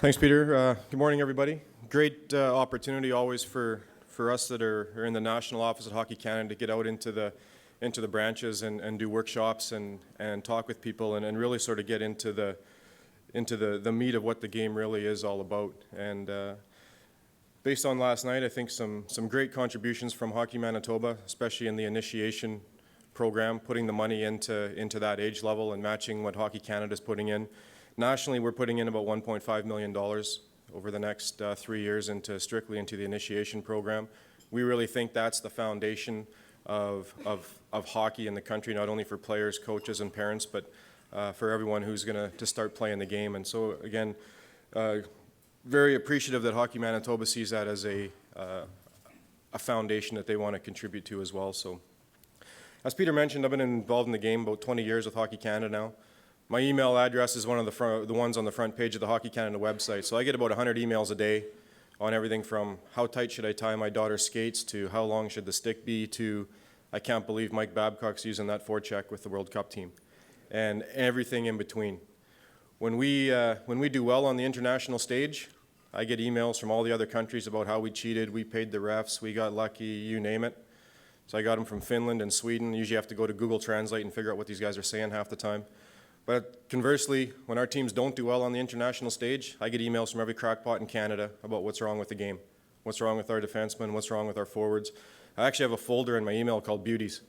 Thanks, Peter. Good morning, everybody. Great opportunity always for us that are in the national office at Hockey Canada to get out into the branches and do workshops and talk with people and really sort of get into the meat of what the game really is all about. And based on last night, I think some great contributions from Hockey Manitoba, especially in the initiation program, putting the money into that age level and matching what Hockey Canada is putting in. Nationally, we're putting in about $1.5 million over the next 3 years strictly into the initiation program. We really think that's the foundation of hockey in the country, not only for players, coaches, and parents, but for everyone who's going to start playing the game. And so, again, very appreciative that Hockey Manitoba sees that as a foundation that they want to contribute to as well. So, as Peter mentioned, I've been involved in the game about 20 years with Hockey Canada now. My email address is one of the ones on the front page of the Hockey Canada website. So I get about 100 emails a day on everything from how tight should I tie my daughter's skates to how long should the stick be to I can't believe Mike Babcock's using that forecheck with the World Cup team and everything in between. When we do well on the international stage, I get emails from all the other countries about how we cheated, we paid the refs, we got lucky, you name it. So I got them from Finland and Sweden. Usually have to go to Google Translate and figure out what these guys are saying half the time. But conversely, when our teams don't do well on the international stage, I get emails from every crackpot in Canada about what's wrong with the game, what's wrong with our defensemen, what's wrong with our forwards. I actually have a folder in my email called Beauties,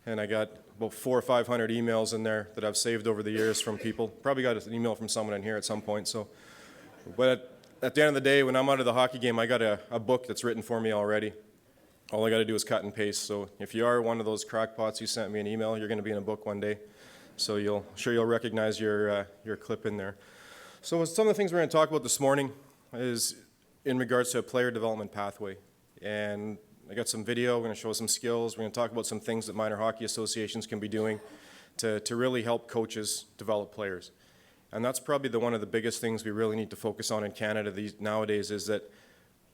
and I got about 400 or 500 emails in there that I've saved over the years from people. Probably got an email from someone in here at some point. So, but at the end of the day, when I'm out of the hockey game, I got a book that's written for me already. All I got to do is cut and paste. So if you are one of those crackpots who sent me an email, you're going to be in a book one day. So you'll recognize your clip in there. So some of the things we're going to talk about this morning is in regards to a player development pathway. And I got some video, we're going to show some skills, we're going to talk about some things that minor hockey associations can be doing to really help coaches develop players. And that's probably one of the biggest things we really need to focus on in Canada nowadays is that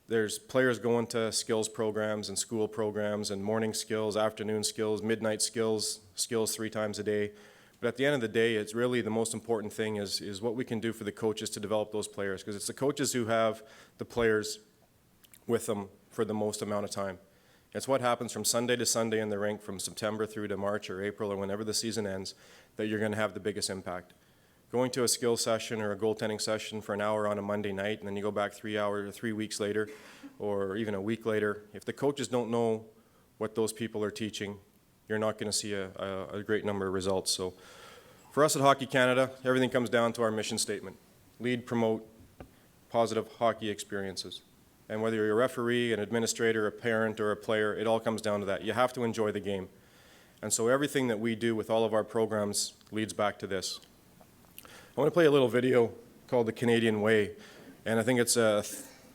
there's players going to skills programs and school programs and morning skills, afternoon skills, midnight skills 3 times a day. But at the end of the day, it's really the most important thing is what we can do for the coaches to develop those players, because it's the coaches who have the players with them for the most amount of time. It's what happens from Sunday to Sunday in the rink, from September through to March or April or whenever the season ends, that you're going to have the biggest impact. Going to a skill session or a goaltending session for an hour on a Monday night, and then you go back 3 hours or 3 weeks later, or even a week later, if the coaches don't know what those people are teaching, you're not going to see a great number of results. So for us at Hockey Canada, everything comes down to our mission statement. Lead, promote positive hockey experiences. And whether you're a referee, an administrator, a parent, or a player, it all comes down to that. You have to enjoy the game. And so everything that we do with all of our programs leads back to this. I want to play a little video called The Canadian Way. And I think it's a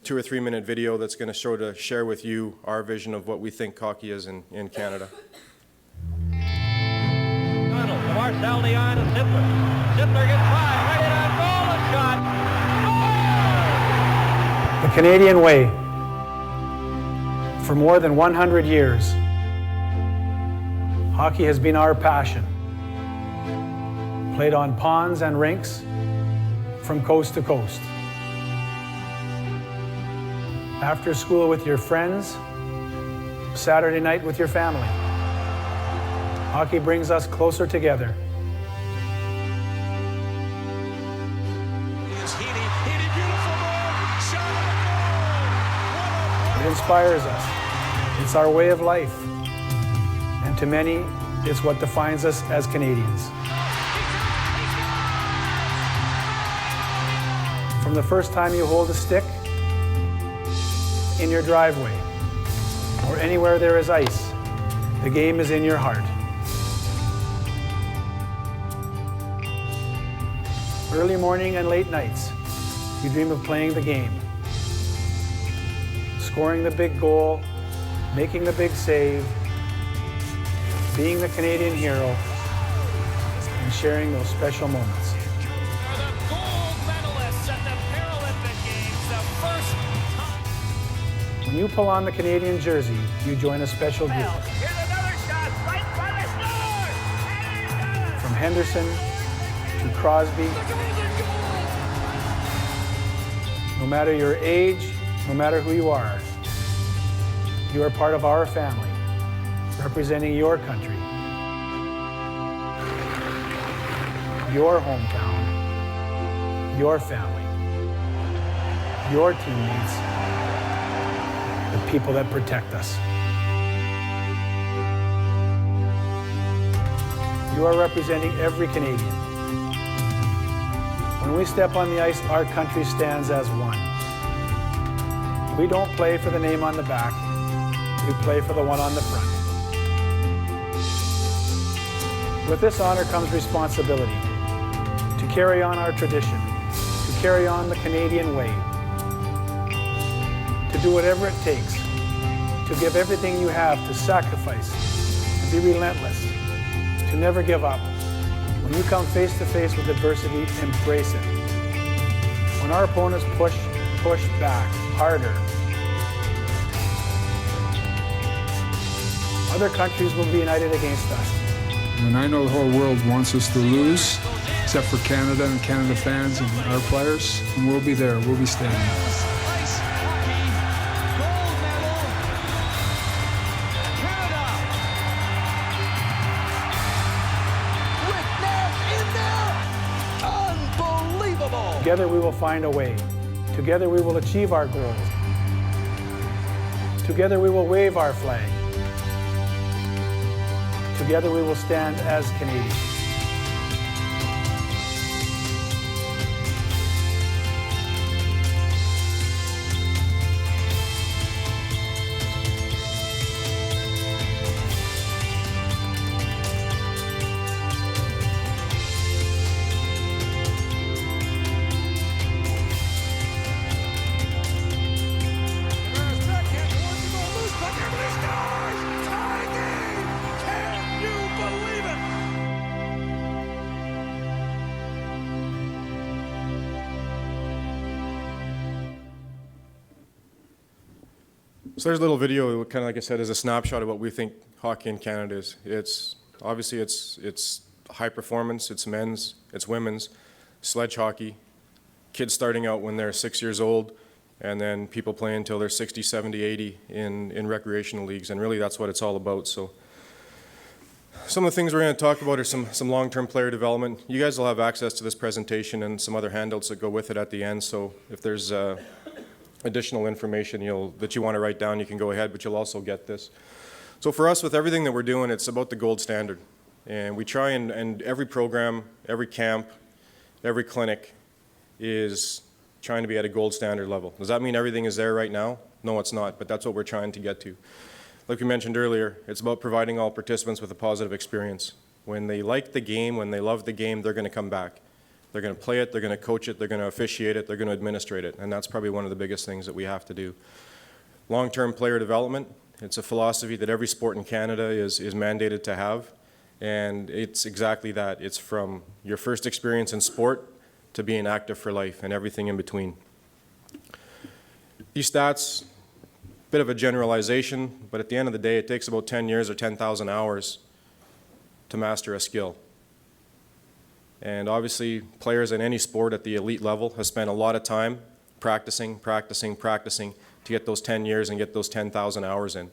2 or 3 minute video that's going to share with you our vision of what we think hockey is in Canada. Marcel Leon and Zippler. Zippler gets by, right in on goal, a shot. Oh! The Canadian Way. For more than 100 years, hockey has been our passion. Played on ponds and rinks from coast to coast. After school with your friends, Saturday night with your family. Hockey brings us closer together. It inspires us. It's our way of life. And to many, it's what defines us as Canadians. From the first time you hold a stick, in your driveway, or anywhere there is ice, the game is in your heart. Early morning and late nights, you dream of playing the game. Scoring the big goal, making the big save, being the Canadian hero, and sharing those special moments. Are the gold medalists at the Paralympic Games, the first time. When you pull on the Canadian jersey, you join a special group. Here's another shot, right by the score! From Henderson to Crosby No matter your age, no matter who you are part of our family, representing your country, your hometown, your family, your teammates, the people that protect us. You are representing every Canadian. When we step on the ice, our country stands as one. We don't play for the name on the back, we play for the one on the front. With this honor comes responsibility to carry on our tradition, to carry on the Canadian way, to do whatever it takes, to give everything you have, to sacrifice, to be relentless, to never give up. When you come face to face with adversity, embrace it. When our opponents push back harder, other countries will be united against us. When I know the whole world wants us to lose, except for Canada and Canada fans and our players, and we'll be there, we'll be standing. Ice hockey gold medal, Canada. McNabb in there, unbelievable. Together we will find a way. Together we will achieve our goals. Together we will wave our flag. Together we will stand as Canadians. So there's a little video, kind of like I said, is a snapshot of what we think hockey in Canada is. It's obviously it's high performance, it's men's, it's women's, sledge hockey, kids starting out when they're 6 years old, and then people playing until they're 60, 70, 80 in recreational leagues, and really that's what it's all about. So some of the things we're going to talk about are some long-term player development. You guys will have access to this presentation and some other handouts that go with it at the end, so if there's additional information that you want to write down, you can go ahead, but you'll also get this. So for us, with everything that we're doing, it's about the gold standard. And we try and every program, every camp, every clinic is trying to be at a gold standard level. Does that mean everything is there right now? No, it's not, but that's what we're trying to get to. Like we mentioned earlier, it's about providing all participants with a positive experience. When they like the game, when they love the game, they're going to come back. They're going to play it, they're going to coach it, they're going to officiate it, they're going to administrate it, and that's probably one of the biggest things that we have to do. Long-term player development, it's a philosophy that every sport in Canada is mandated to have, and it's exactly that. It's from your first experience in sport to being active for life and everything in between. These stats, bit of a generalization, but at the end of the day, it takes about 10 years or 10,000 hours to master a skill. And obviously, players in any sport at the elite level have spent a lot of time practicing to get those 10 years and get those 10,000 hours in.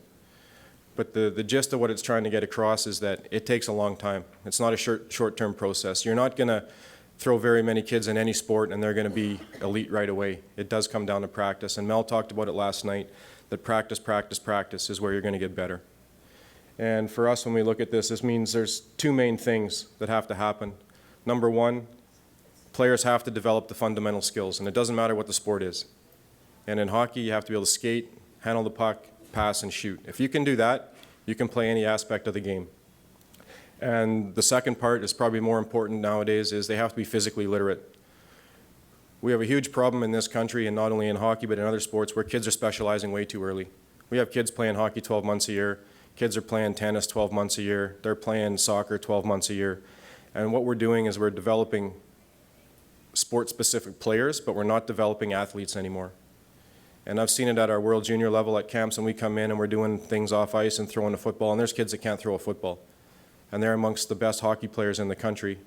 But the gist of what it's trying to get across is that it takes a long time. It's not a short-term process. You're not going to throw very many kids in any sport and they're going to be elite right away. It does come down to practice. And Mel talked about it last night, that practice is where you're going to get better. And for us, when we look at this means there's two main things that have to happen. Number one, players have to develop the fundamental skills, and it doesn't matter what the sport is. And in hockey, you have to be able to skate, handle the puck, pass, and shoot. If you can do that, you can play any aspect of the game. And the second part is probably more important nowadays, is they have to be physically literate. We have a huge problem in this country, and not only in hockey, but in other sports, where kids are specializing way too early. We have kids playing hockey 12 months a year. Kids are playing tennis 12 months a year. They're playing soccer 12 months a year. And what we're doing is we're developing sport-specific players, but we're not developing athletes anymore. And I've seen it at our World Junior level at camps, and we come in and we're doing things off ice and throwing a football, and there's kids that can't throw a football. And they're amongst the best hockey players in the country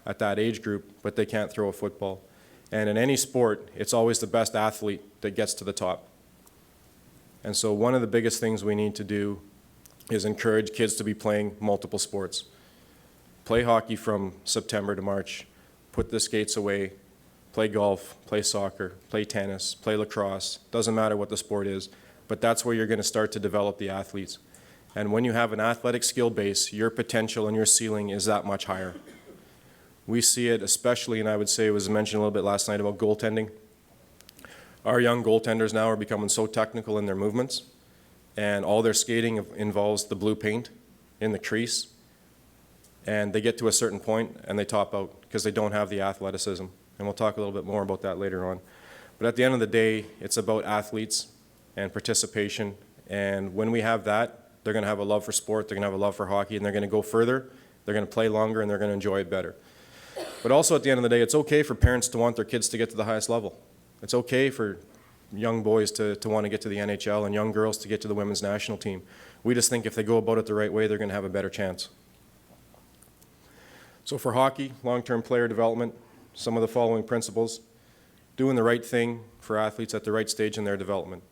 at that age group, but they can't throw a football. And in any sport, it's always the best athlete that gets to the top. And so one of the biggest things we need to do is encourage kids to be playing multiple sports. Play hockey from September to March, put the skates away, play golf, play soccer, play tennis, play lacrosse, doesn't matter what the sport is, but that's where you're going to start to develop the athletes. And when you have an athletic skill base, your potential and your ceiling is that much higher. We see it especially, and I would say it was mentioned a little bit last night about goaltending. Our young goaltenders now are becoming so technical in their movements, and all their skating involves the blue paint in the crease, and they get to a certain point and they top out because they don't have the athleticism. And we'll talk a little bit more about that later on. But at the end of the day, it's about athletes and participation, and when we have that, they're going to have a love for sport, they're going to have a love for hockey, and they're going to go further, they're going to play longer, and they're going to enjoy it better. But also at the end of the day, it's okay for parents to want their kids to get to the highest level. It's okay for young boys to want to get to the NHL and young girls to get to the women's national team. We just think if they go about it the right way, they're going to have a better chance. So for hockey, long-term player development, some of the following principles: doing the right thing for athletes at the right stage in their development.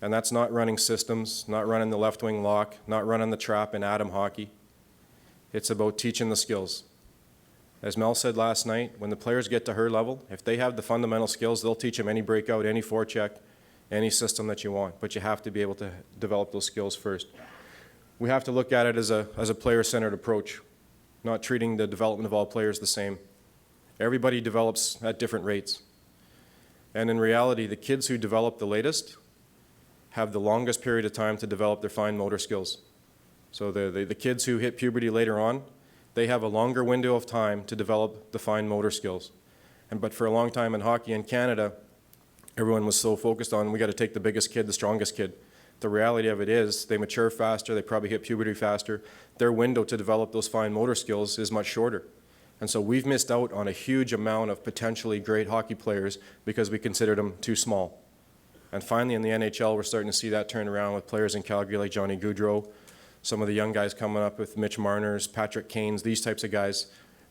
And that's not running systems, not running the left wing lock, not running the trap in Atom hockey. It's about teaching the skills. As Mel said last night, when the players get to her level, if they have the fundamental skills, they'll teach them any breakout, any forecheck, any system that you want. But you have to be able to develop those skills first. We have to look at it as a player-centered approach, not treating the development of all players the same. Everybody develops at different rates. And in reality, the kids who develop the latest have the longest period of time to develop their fine motor skills. So the kids who hit puberty later on, they have a longer window of time to develop the fine motor skills. But for a long time in hockey in Canada, everyone was so focused on, we got to take the biggest kid, the strongest kid. The reality of it is they mature faster, they probably hit puberty faster. Their window to develop those fine motor skills is much shorter. And so we've missed out on a huge amount of potentially great hockey players because we considered them too small. And finally in the NHL, we're starting to see that turn around with players in Calgary like Johnny Gaudreau, some of the young guys coming up with Mitch Marners, Patrick Kanes, these types of guys.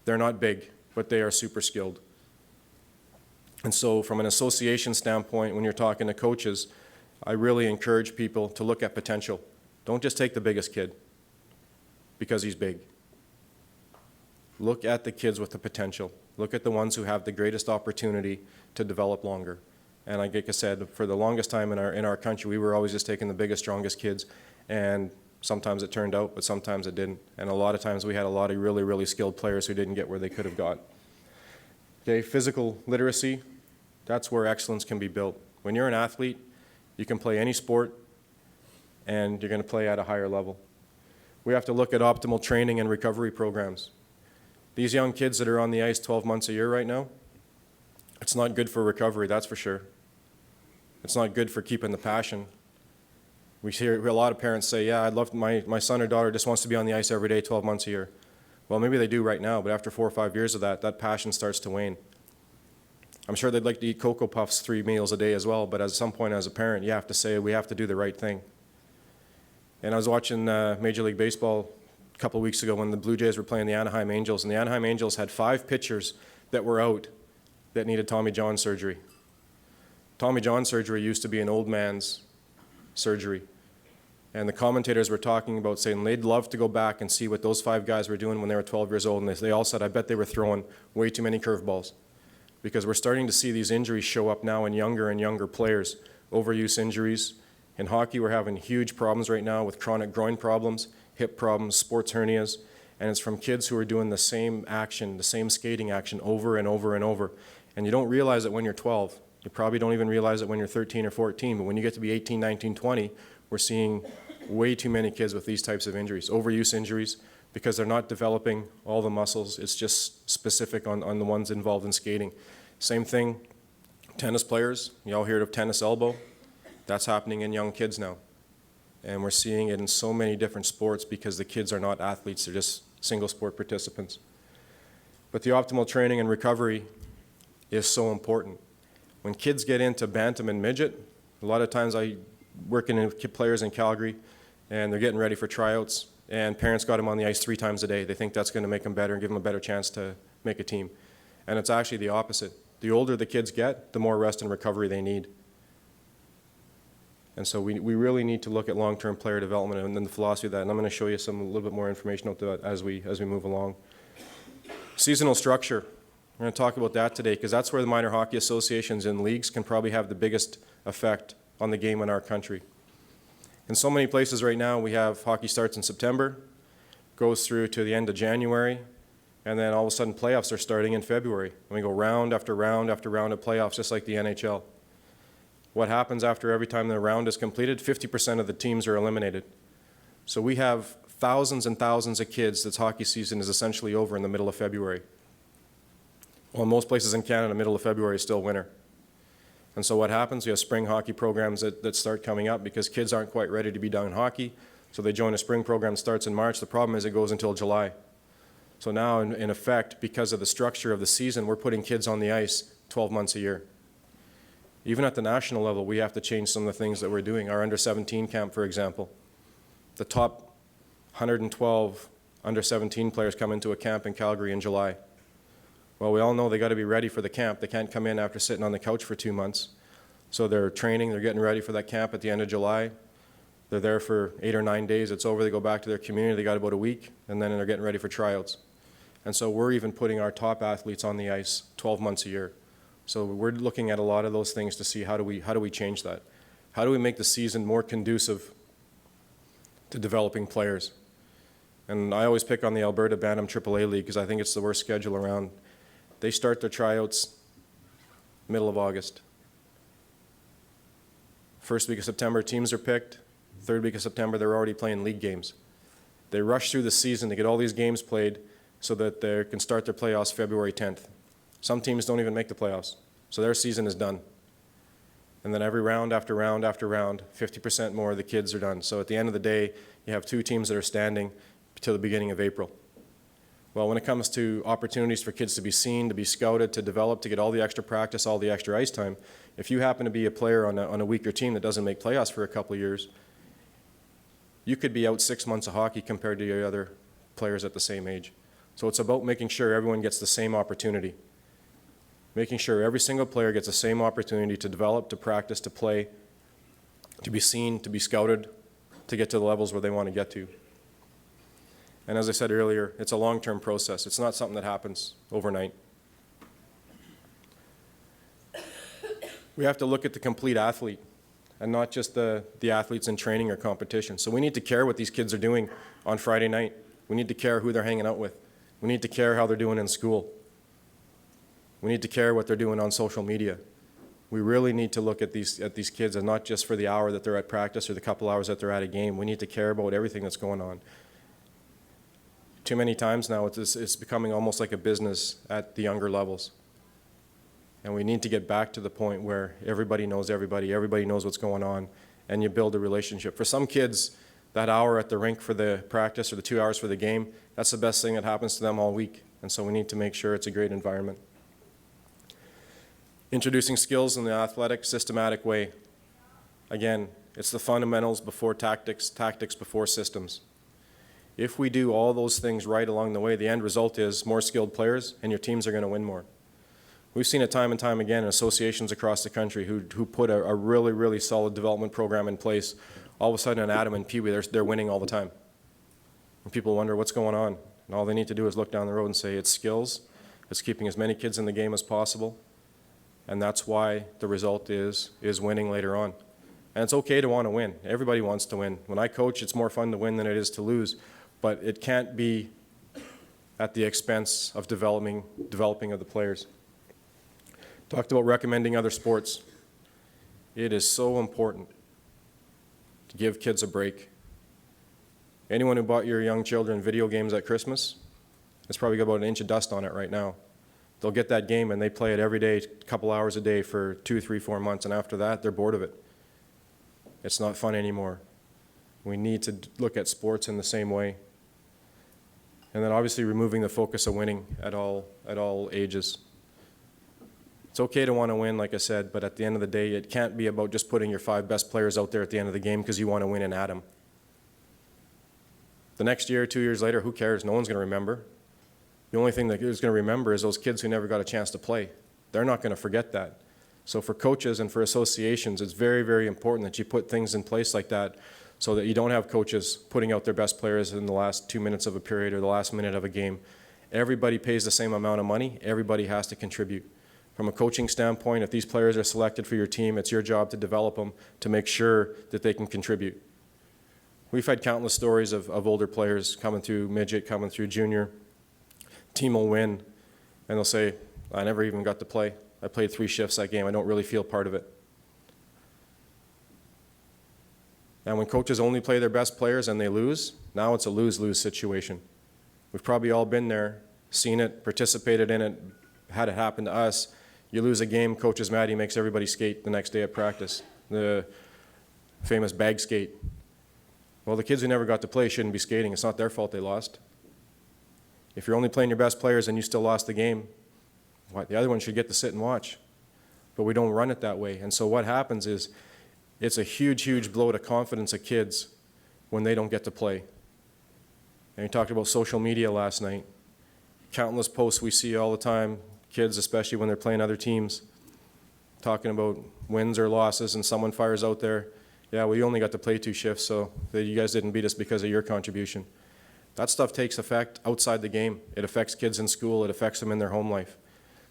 They're not big, but they are super skilled. And so from an association standpoint, when you're talking to coaches, I really encourage people to look at potential. Don't just take the biggest kid because he's big. Look at the kids with the potential. Look at the ones who have the greatest opportunity to develop longer. And like I said, for the longest time in our country, we were always just taking the biggest, strongest kids, and sometimes it turned out, but sometimes it didn't. And a lot of times we had a lot of really, really skilled players who didn't get where they could have got. Okay, physical literacy, that's where excellence can be built. When you're an athlete, you can play any sport, and you're going to play at a higher level. We have to look at optimal training and recovery programs. These young kids that are on the ice 12 months a year right now, it's not good for recovery, that's for sure. It's not good for keeping the passion. We hear a lot of parents say, yeah, I'd love my son or daughter just wants to be on the ice every day 12 months a year. Well, maybe they do right now, but after 4 or 5 years of that passion starts to wane. I'm sure they'd like to eat Cocoa Puffs 3 meals a day as well, but at some point as a parent, you have to say we have to do the right thing. And I was watching Major League Baseball a couple of weeks ago when the Blue Jays were playing the Anaheim Angels, and the Anaheim Angels had 5 pitchers that were out that needed Tommy John surgery. Tommy John surgery used to be an old man's surgery. And the commentators were talking about saying they'd love to go back and see what those 5 guys were doing when they were 12 years old, and they all said, I bet they were throwing way too many curveballs. Because we're starting to see these injuries show up now in younger and younger players, overuse injuries. In hockey, we're having huge problems right now with chronic groin problems, hip problems, sports hernias, and it's from kids who are doing the same action, the same skating action over and over and over. And you don't realize it when you're 12. You probably don't even realize it when you're 13 or 14, but when you get to be 18, 19, 20, we're seeing way too many kids with these types of injuries, overuse injuries, because they're not developing all the muscles. It's just specific on the ones involved in skating. Same thing, tennis players, you all heard of tennis elbow. That's happening in young kids now. And we're seeing it in so many different sports because the kids are not athletes, they're just single sport participants. But the optimal training and recovery is so important. When kids get into bantam and midget, a lot of times I work in players in Calgary and they're getting ready for tryouts, and parents got them on the ice 3 times a day. They think that's going to make them better and give them a better chance to make a team. And it's actually the opposite. The older the kids get, the more rest and recovery they need. And so we really need to look at long-term player development and then the philosophy of that. And I'm going to show you a little bit more information about that as we move along. Seasonal structure. We're going to talk about that today because that's where the minor hockey associations and leagues can probably have the biggest effect on the game in our country. In so many places right now, we have hockey starts in September, goes through to the end of January, and then all of a sudden playoffs are starting in February. And we go round after round after round of playoffs, just like the NHL. What happens after every time the round is completed? 50% of the teams are eliminated. So we have thousands and thousands of kids that's hockey season is essentially over in the middle of February. Well, in most places in Canada, middle of February is still winter. And so what happens? We have spring hockey programs that start coming up because kids aren't quite ready to be done in hockey. So they join a spring program that starts in March. The problem is it goes until July. So now, in effect, because of the structure of the season, we're putting kids on the ice 12 months a year. Even at the national level, we have to change some of the things that we're doing. Our under-17 camp, for example. The top 112 under-17 players come into a camp in Calgary in July. Well, we all know they got to be ready for the camp. They can't come in after sitting on the couch for 2 months. So they're training, they're getting ready for that camp at the end of July. They're there for 8 or 9 days. It's over. They go back to their community. They got about a week, and then they're getting ready for tryouts. And so we're even putting our top athletes on the ice 12 months a year. So we're looking at a lot of those things to see how do we change that? How do we make the season more conducive to developing players? And I always pick on the Alberta Bantam AAA League because I think it's the worst schedule around. They start their tryouts middle of August. First week of September, teams are picked. Third week of September, they're already playing league games. They rush through the season to get all these games played so that they can start their playoffs February 10th. Some teams don't even make the playoffs, so their season is done. And then every round after round after round, 50% more of the kids are done. So at the end of the day, you have 2 teams that are standing till the beginning of April. Well, when it comes to opportunities for kids to be seen, to be scouted, to develop, to get all the extra practice, all the extra ice time, if you happen to be a player on a weaker team that doesn't make playoffs for a couple of years, you could be out 6 months of hockey compared to your other players at the same age. So it's about making sure everyone gets the same opportunity. Making sure every single player gets the same opportunity to develop, to practice, to play, to be seen, to be scouted, to get to the levels where they want to get to. And as I said earlier, it's a long-term process. It's not something that happens overnight. We have to look at the complete athlete and not just the athletes in training or competition. So we need to care what these kids are doing on Friday night. We need to care who they're hanging out with. We need to care how they're doing in school. We need to care what they're doing on social media. We really need to look at these kids and not just for the hour that they're at practice or the couple hours that they're at a game. We need to care about everything that's going on. Too many times now it's becoming almost like a business at the younger levels. And we need to get back to the point where everybody knows everybody knows what's going on, and you build a relationship. For some kids, that hour at the rink for the practice or the 2 hours for the game, that's the best thing that happens to them all week. And so we need to make sure it's a great environment. Introducing skills in the athletic, systematic way. Again, it's the fundamentals before tactics, tactics before systems. If we do all those things right along the way, the end result is more skilled players, and your teams are going to win more. We've seen it time and time again in associations across the country who put a really, really solid development program in place. All of a sudden, in Adam and Pee Wee, they're winning all the time. And people wonder what's going on. And all they need to do is look down the road and say it's skills, it's keeping as many kids in the game as possible, and that's why the result is winning later on. And it's okay to want to win. Everybody wants to win. When I coach, it's more fun to win than it is to lose. But it can't be at the expense of developing of the players. Talked about recommending other sports. It is so important to give kids a break. Anyone who bought your young children video games at Christmas, it's probably got about an inch of dust on it right now. They'll get that game and they play it every day, a couple hours a day for 2, 3, 4 months, and after that, they're bored of it. It's not fun anymore. We need to look at sports in the same way. And then obviously removing the focus of winning at all ages. It's okay to want to win, like I said, but at the end of the day, it can't be about just putting your 5 best players out there at the end of the game because you want to win in Adam. The next year, 2 years later, who cares? No one's going to remember. The only thing that is going to remember is those kids who never got a chance to play. They're not going to forget that. So for coaches and for associations, it's very, very important that you put things in place like that so that you don't have coaches putting out their best players in the last 2 minutes of a period or the last minute of a game. Everybody pays the same amount of money. Everybody has to contribute. From a coaching standpoint, if these players are selected for your team, it's your job to develop them to make sure that they can contribute. We've had countless stories of older players coming through midget, coming through junior. Team will win, and they'll say, I never even got to play. I played 3 shifts that game. I don't really feel part of it. And when coaches only play their best players and they lose, now it's a lose-lose situation. We've probably all been there, seen it, participated in it, had it happen to us. You lose a game, coach is mad, he makes everybody skate the next day at practice. The famous bag skate. Well, the kids who never got to play shouldn't be skating. It's not their fault they lost. If you're only playing your best players and you still lost the game, the other one should get to sit and watch. But we don't run it that way. And so what happens is it's a huge, huge blow to confidence of kids when they don't get to play. And we talked about social media last night. Countless posts we see all the time, kids, especially when they're playing other teams, talking about wins or losses, and someone fires out there, yeah, we only got to play 2 shifts, so you guys didn't beat us because of your contribution. That stuff takes effect outside the game. It affects kids in school. It affects them in their home life.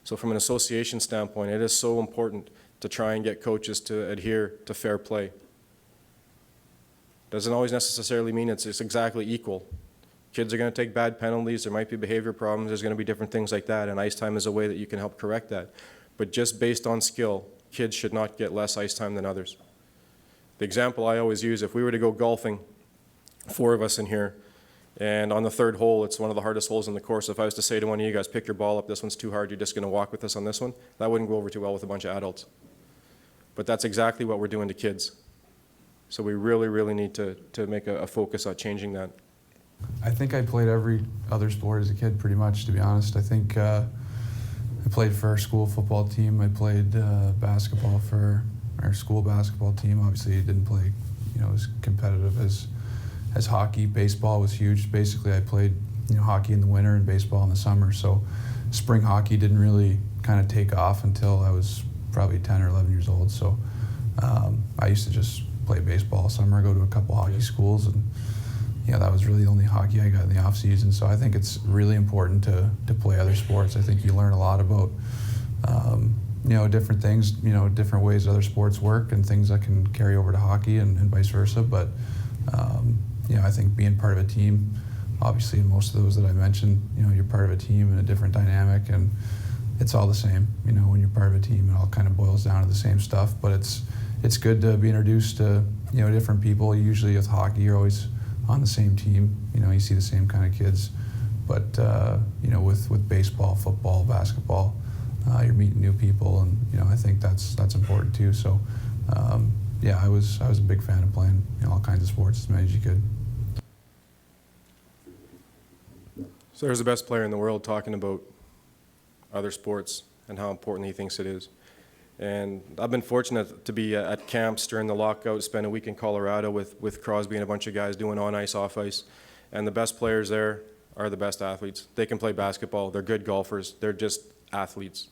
So from an association standpoint, it is so important to try and get coaches to adhere to fair play. Doesn't always necessarily mean it's exactly equal. Kids are going to take bad penalties. There might be behavior problems. There's going to be different things like that, and ice time is a way that you can help correct that. But just based on skill, kids should not get less ice time than others. The example I always use, if we were to go golfing, 4 of us in here, and on the 3rd hole, it's one of the hardest holes in the course. If I was to say to one of you guys, pick your ball up, this one's too hard, you're just going to walk with us on this one, that wouldn't go over too well with a bunch of adults. But that's exactly what we're doing to kids. So we really, really need to make a focus on changing that. I think I played every other sport as a kid, pretty much, to be honest. I think I played for our school football team. I played basketball for our school basketball team. Obviously, it didn't play, as competitive as hockey. Baseball was huge. Basically, I played, hockey in the winter and baseball in the summer. So spring hockey didn't really kind of take off until I was probably 10 or 11 years old. So I used to just play baseball all summer, go to a couple hockey schools, and that was really the only hockey I got in the off season. So I think it's really important to play other sports. I think you learn a lot about different things, different ways other sports work and things that can carry over to hockey and vice versa. But I think being part of a team, obviously most of those that I mentioned, you're part of a team in a different dynamic, and it's all the same. When you're part of a team, it all kind of boils down to the same stuff. But it's good to be introduced to different people. Usually with hockey, you're always on the same team. You see the same kind of kids. But with baseball, football, basketball, you're meeting new people, and I think that's important too. So I was a big fan of playing all kinds of sports, as many as you could. So there's the best player in the world talking about other sports and how important he thinks it is. And I've been fortunate to be at camps during the lockout, spend a week in Colorado with Crosby and a bunch of guys doing on ice, off ice. And the best players there are the best athletes. They can play basketball. They're good golfers. They're just athletes.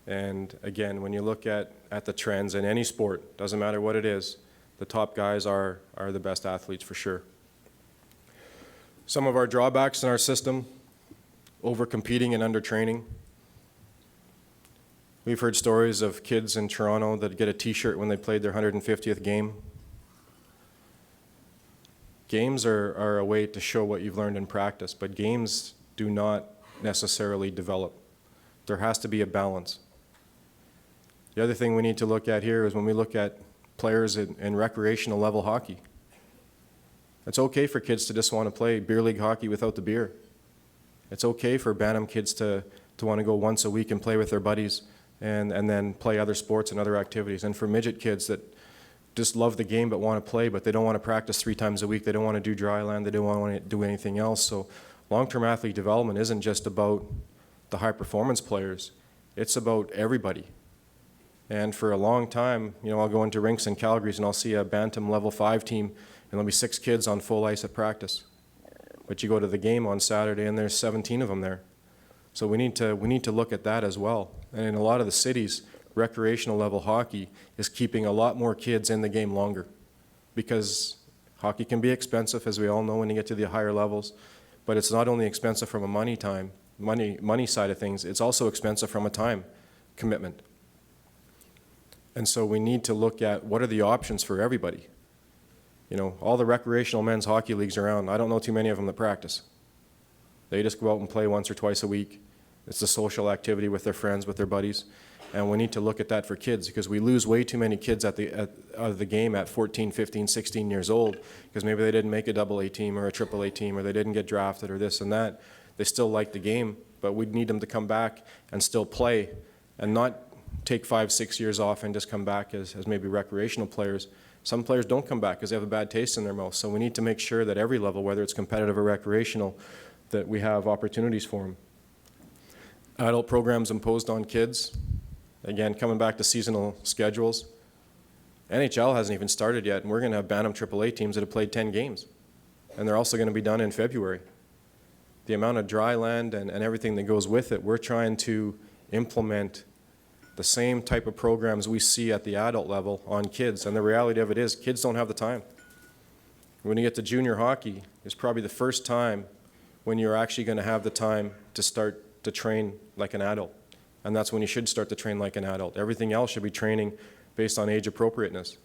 And again, when you look at the trends in any sport, doesn't matter what it is, the top guys are the best athletes for sure. Some of our drawbacks in our system: over-competing and under-training. We've heard stories of kids in Toronto that get a t-shirt when they played their 150th game. Games are a way to show what you've learned in practice, but games do not necessarily develop. There has to be a balance. The other thing we need to look at here is when we look at players in recreational level hockey. It's okay for kids to just want to play beer league hockey without the beer. It's okay for Bantam kids to want to go once a week and play with their buddies and then play other sports and other activities. And for midget kids that just love the game but want to play, but they don't want to practice 3 times a week, they don't want to do dry land, they don't want to do anything else. So long-term athlete development isn't just about the high-performance players. It's about everybody. And for a long time, I'll go into rinks in Calgary and I'll see a Bantam level 5 team, and there'll be 6 kids on full ice at practice. But you go to the game on Saturday and there's 17 of them there. So we need to look at that as well. And in a lot of the cities, recreational level hockey is keeping a lot more kids in the game longer, because hockey can be expensive, as we all know, when you get to the higher levels. But it's not only expensive from a money side of things, it's also expensive from a time commitment. And so we need to look at what are the options for everybody. You know, all the recreational men's hockey leagues around, I don't know too many of them that practice. They just go out and play once or twice a week. It's a social activity with their friends, with their buddies. And we need to look at that for kids, because we lose way too many kids out of the game at 14, 15, 16 years old, because maybe they didn't make a AA team or a AAA team, or they didn't get drafted or this and that. They still like the game, but we need them to come back and still play, and not take 5, 6 years off and just come back as maybe recreational players. Some players don't come back because they have a bad taste in their mouth. So we need to make sure that every level, whether it's competitive or recreational, that we have opportunities for them. Adult programs imposed on kids. Again, coming back to seasonal schedules. NHL hasn't even started yet, and we're going to have Bantam AAA teams that have played 10 games. And they're also going to be done in February. The amount of dry land and everything that goes with it, we're trying to implement the same type of programs we see at the adult level on kids. And the reality of it is, kids don't have the time. When you get to junior hockey, it's probably the first time when you're actually going to have the time to start to train like an adult. And that's when you should start to train like an adult. Everything else should be training based on age appropriateness.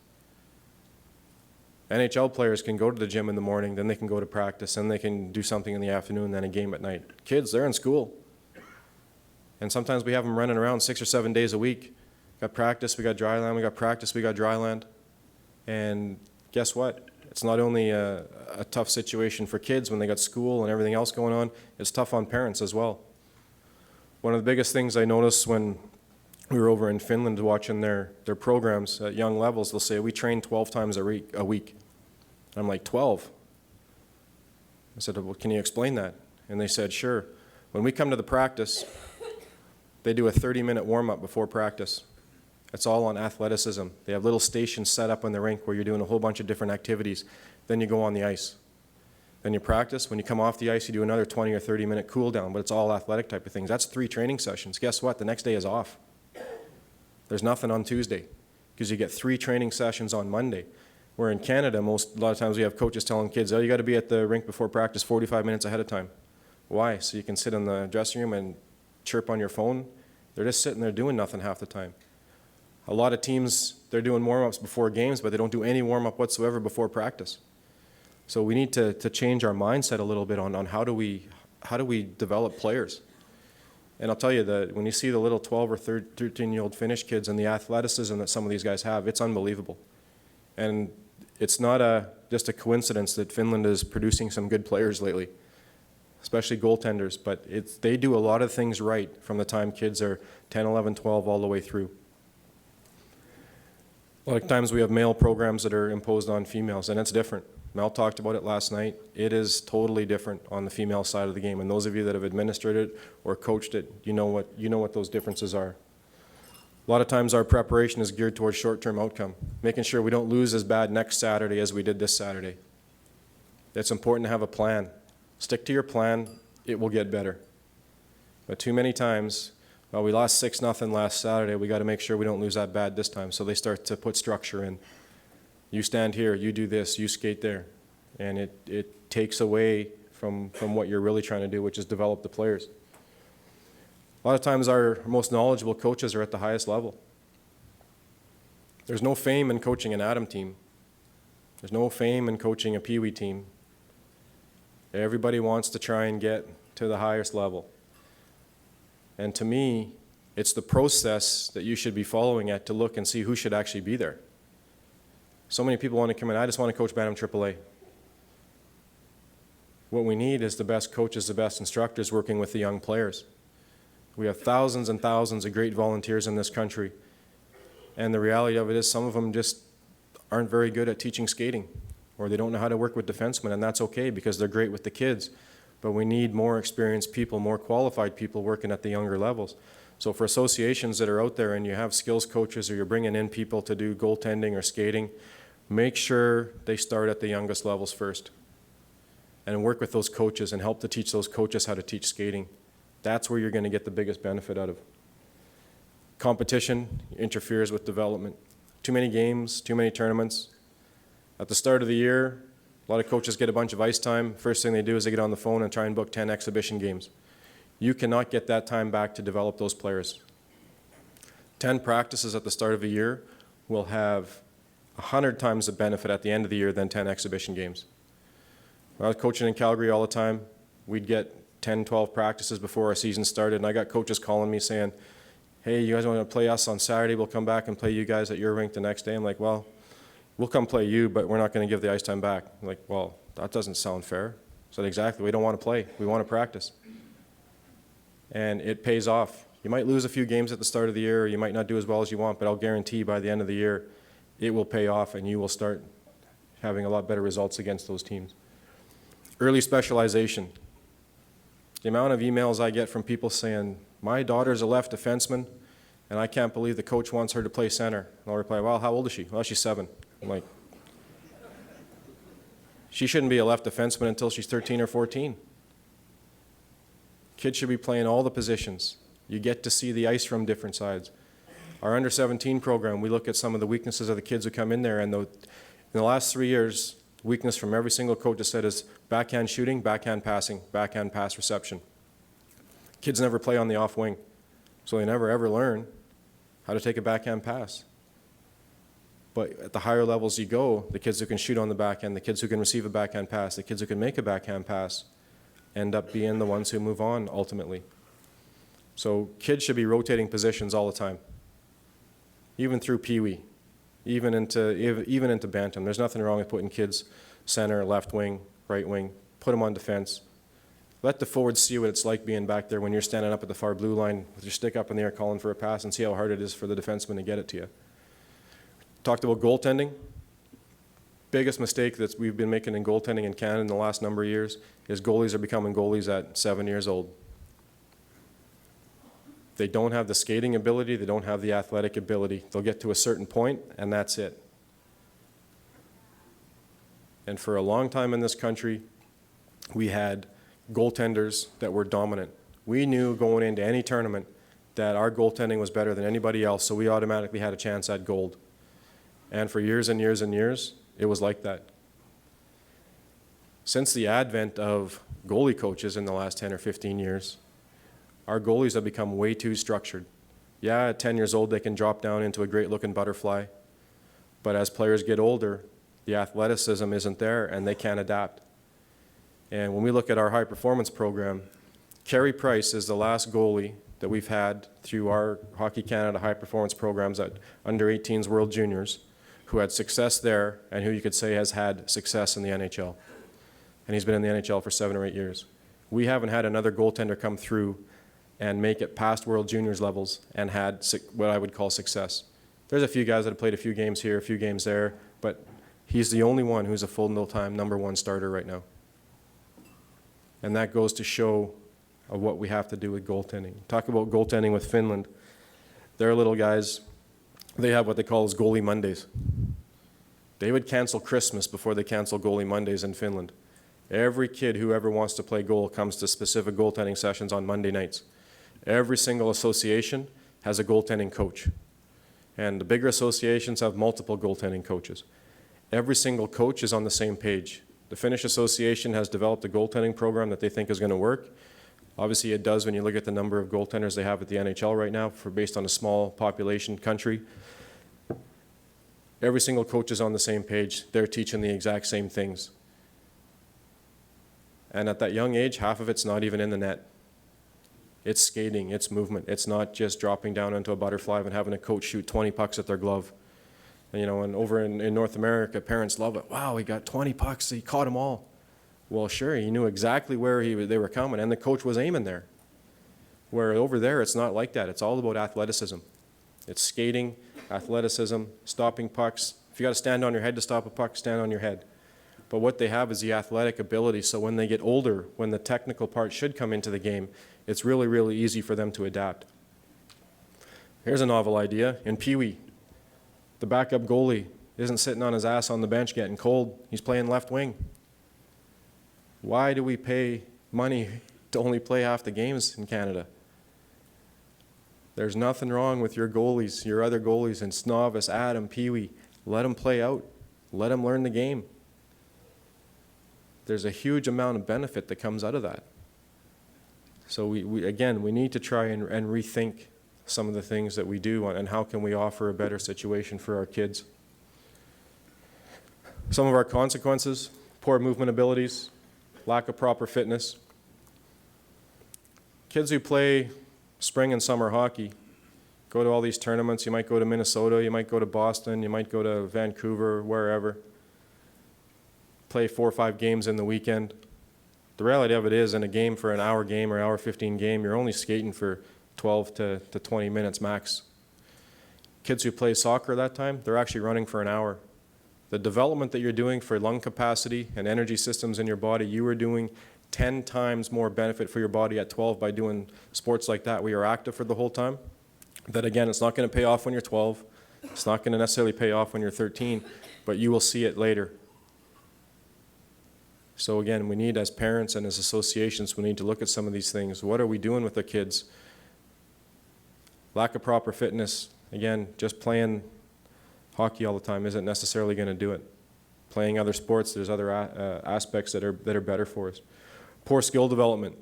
NHL players can go to the gym in the morning, then they can go to practice, then they can do something in the afternoon, then a game at night. Kids, they're in school. And sometimes we have them running around 6 or 7 days a week. Got practice, we got dry land, we got practice, we got dry land. And guess what? It's not only a tough situation for kids when they got school and everything else going on, it's tough on parents as well. One of the biggest things I noticed when we were over in Finland watching their programs at young levels, they'll say, we train 12 times a week. And I'm like, 12? I said, well, can you explain that? And they said, sure. When we come to the practice, they do a 30-minute warm-up before practice. It's all on athleticism. They have little stations set up in the rink where you're doing a whole bunch of different activities. Then you go on the ice. Then you practice. When you come off the ice, you do another 20 or 30-minute cool down, but it's all athletic type of things. That's 3 training sessions. Guess what? The next day is off. There's nothing on Tuesday, because you get 3 training sessions on Monday. Where in Canada, a lot of times we have coaches telling kids, oh, you got to be at the rink before practice 45 minutes ahead of time. Why? So you can sit in the dressing room and chirp on your phone. They're just sitting there doing nothing half the time. A lot of teams, they're doing warm-ups before games, but they don't do any warm-up whatsoever before practice. So we need to change our mindset a little bit on how do we develop players. And I'll tell you that when you see the little 12 or 13-year-old Finnish kids and the athleticism that some of these guys have, it's unbelievable. And it's not just a coincidence that Finland is producing some good players lately, especially goaltenders, but they do a lot of things right from the time kids are 10, 11, 12 all the way through. A lot of times we have male programs that are imposed on females, and it's different. Mel talked about it last night. It is totally different on the female side of the game, and those of you that have administered it or coached it, you know what those differences are. A lot of times our preparation is geared towards short-term outcome, making sure we don't lose as bad next Saturday as we did this Saturday. It's important to have a plan. Stick to your plan, it will get better. But too many times, well, we lost 6-0 last Saturday, we got to make sure we don't lose that bad this time. So they start to put structure in. You stand here, you do this, you skate there. And it takes away from what you're really trying to do, which is develop the players. A lot of times our most knowledgeable coaches are at the highest level. There's no fame in coaching an Atom team. There's no fame in coaching a Pee Wee team. Everybody wants to try and get to the highest level. And to me, it's the process that you should be following at to look and see who should actually be there. So many people want to come in, I just want to coach Bantam AAA. What we need is the best coaches, the best instructors working with the young players. We have thousands and thousands of great volunteers in this country. And the reality of it is some of them just aren't very good at teaching skating, or they don't know how to work with defensemen, and that's okay because they're great with the kids. But we need more experienced people, more qualified people working at the younger levels. So for associations that are out there and you have skills coaches or you're bringing in people to do goaltending or skating, make sure they start at the youngest levels first and work with those coaches and help to teach those coaches how to teach skating. That's where you're going to get the biggest benefit out of. Competition interferes with development. Too many games, too many tournaments. At the start of the year, a lot of coaches get a bunch of ice time. First thing they do is they get on the phone and try and book 10 exhibition games. You cannot get that time back to develop those players. 10 practices at the start of a year will have 100 times the benefit at the end of the year than 10 exhibition games. When I was coaching in Calgary all the time, we'd get 10, 12 practices before our season started, and I got coaches calling me saying, hey, you guys want to play us on Saturday? We'll come back and play you guys at your rink the next day. I'm like, well, we'll come play you, but we're not going to give the ice time back. I'm like, well, that doesn't sound fair. I said, exactly, we don't want to play. We want to practice. And it pays off. You might lose a few games at the start of the year, or you might not do as well as you want, but I'll guarantee by the end of the year, it will pay off and you will start having a lot better results against those teams. Early specialization. The amount of emails I get from people saying, my daughter's a left defenseman, and I can't believe the coach wants her to play center. And I'll reply, well, how old is she? Well, she's 7. I'm like, she shouldn't be a left defenseman until she's 13 or 14. Kids should be playing all the positions. You get to see the ice from different sides. Our under-17 program, we look at some of the weaknesses of the kids who come in there, and in the last 3 years, weakness from every single coach has said is backhand shooting, backhand passing, backhand pass reception. Kids never play on the off wing, so they never ever learn how to take a backhand pass. But at the higher levels you go, the kids who can shoot on the backhand, the kids who can receive a backhand pass, the kids who can make a backhand pass, end up being the ones who move on ultimately. So kids should be rotating positions all the time, even through Pee-wee, even into Bantam. There's nothing wrong with putting kids center, left wing, right wing, put them on defense. Let the forwards see what it's like being back there when you're standing up at the far blue line with your stick up in the air calling for a pass, and see how hard it is for the defenseman to get it to you. Talked about goaltending. Biggest mistake that we've been making in goaltending in Canada in the last number of years is goalies are becoming goalies at 7 years old. They don't have the skating ability, they don't have the athletic ability. They'll get to a certain point, and that's it. And for a long time in this country, we had goaltenders that were dominant. We knew going into any tournament that our goaltending was better than anybody else, so we automatically had a chance at gold. And for years and years and years, it was like that. Since the advent of goalie coaches in the last 10 or 15 years, our goalies have become way too structured. Yeah, at 10 years old, they can drop down into a great-looking butterfly. But as players get older, the athleticism isn't there, and they can't adapt. And when we look at our high-performance program, Carey Price is the last goalie that we've had through our Hockey Canada high-performance programs at under-18s World Juniors, who had success there and who you could say has had success in the NHL. And he's been in the NHL for 7 or 8 years. We haven't had another goaltender come through and make it past World Juniors levels and had what I would call success. There's a few guys that have played a few games here, a few games there, but he's the only one who's a full-time #1 starter right now. And that goes to show of what we have to do with goaltending. Talk about goaltending with Finland. Their little guys, they have what they call as goalie Mondays. They would cancel Christmas before they cancel goalie Mondays in Finland. Every kid who ever wants to play goal comes to specific goaltending sessions on Monday nights. Every single association has a goaltending coach. And the bigger associations have multiple goaltending coaches. Every single coach is on the same page. The Finnish Association has developed a goaltending program that they think is going to work. Obviously it does when you look at the number of goaltenders they have at the NHL right now, based on a small population country. Every single coach is on the same page. They're teaching the exact same things. And at that young age, half of it's not even in the net. It's skating, it's movement. It's not just dropping down into a butterfly and having a coach shoot 20 pucks at their glove. And, and over in North America, parents love it. Wow, he got 20 pucks, he caught them all. Well, sure, he knew exactly where they were coming, and the coach was aiming there. Where over there, it's not like that. It's all about athleticism. It's skating, athleticism, stopping pucks. If you got to stand on your head to stop a puck, stand on your head. But what they have is the athletic ability, so when they get older, when the technical part should come into the game, it's really, really easy for them to adapt. Here's a novel idea. In Pee-wee, the backup goalie isn't sitting on his ass on the bench getting cold. He's playing left wing. Why do we pay money to only play half the games in Canada. There's nothing wrong with your goalies, your other goalies, and Novice, Adam, Pee-wee. Let them play out. Let them learn the game. There's a huge amount of benefit that comes out of that. So we need to try and rethink some of the things that we do and how can we offer a better situation for our kids. Some of our consequences: poor movement abilities, lack of proper fitness. Kids who play spring and summer hockey go to all these tournaments. You might go to Minnesota, you might go to Boston, you might go to Vancouver, wherever. Play 4 or 5 games in the weekend. The reality of it is, in a game, for an hour game or hour 15 game, you're only skating for 12 to 20 minutes max. Kids who play soccer that time, they're actually running for an hour. The development that you're doing for lung capacity and energy systems in your body, you are doing 10 times more benefit for your body at 12 by doing sports like that where you're active for the whole time. That, again, it's not going to pay off when you're 12. It's not going to necessarily pay off when you're 13, but you will see it later. So again, we need, as parents and as associations, we need to look at some of these things. What are we doing with the kids? Lack of proper fitness. Again, just playing hockey all the time isn't necessarily going to do it. Playing other sports, there's other aspects that are better for us. Poor skill development.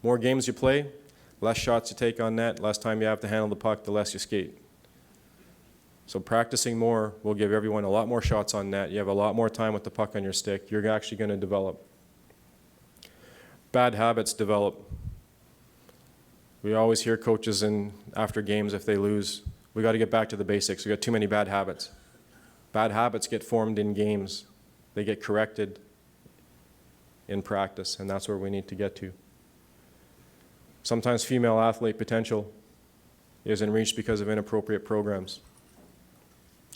More games you play, less shots you take on net, less time you have to handle the puck, the less you skate. So practicing more will give everyone a lot more shots on net. You have a lot more time with the puck on your stick. You're actually going to develop. Bad habits develop. We always hear coaches after games, if they lose, we got to get back to the basics. We got too many bad habits. Bad habits get formed in games. They get corrected in practice, and that's where we need to get to. Sometimes female athlete potential isn't reached because of inappropriate programs.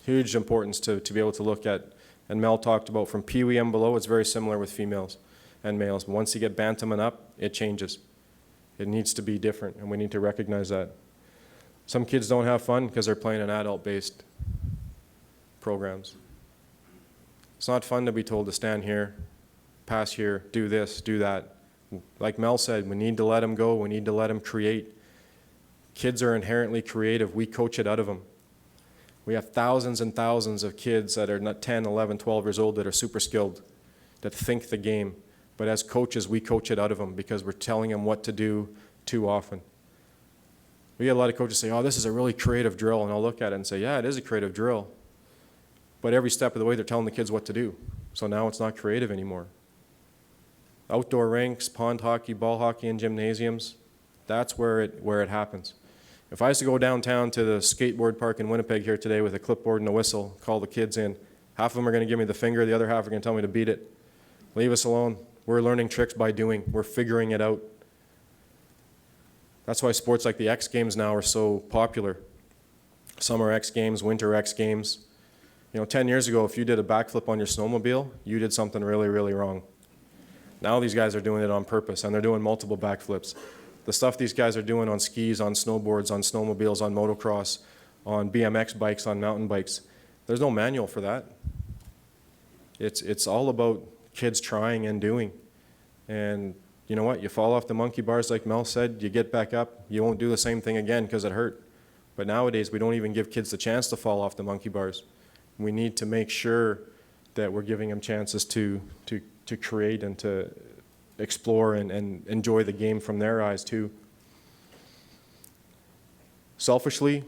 Huge importance to be able to look at, and Mel talked about from Pee-wee and below, it's very similar with females and males. But once you get bantam and up, it changes. It needs to be different, and we need to recognize that. Some kids don't have fun because they're playing in adult-based programs. It's not fun to be told to stand here, pass here, do this, do that. Like Mel said, we need to let them go. We need to let them create. Kids are inherently creative. We coach it out of them. We have thousands and thousands of kids that are not 10, 11, 12 years old that are super skilled, that think the game. But as coaches, we coach it out of them because we're telling them what to do too often. We get a lot of coaches say, oh, this is a really creative drill. And I'll look at it and say, yeah, it is a creative drill. But every step of the way, they're telling the kids what to do. So now it's not creative anymore. Outdoor rinks, pond hockey, ball hockey in gymnasiums, that's where it happens. If I used to go downtown to the skateboard park in Winnipeg here today with a clipboard and a whistle, call the kids in, half of them are going to give me the finger, the other half are going to tell me to beat it. Leave us alone. We're learning tricks by doing. We're figuring it out. That's why sports like the X Games now are so popular. Summer X Games, Winter X Games. 10 years ago, if you did a backflip on your snowmobile, you did something really, really wrong. Now these guys are doing it on purpose, and they're doing multiple backflips. The stuff these guys are doing on skis, on snowboards, on snowmobiles, on motocross, on BMX bikes, on mountain bikes, there's no manual for that. It's all about kids trying and doing. And you know what? You fall off the monkey bars like Mel said, you get back up, you won't do the same thing again because it hurt. But nowadays, we don't even give kids the chance to fall off the monkey bars. We need to make sure that we're giving them chances to create and to explore and enjoy the game from their eyes too. Selfishly,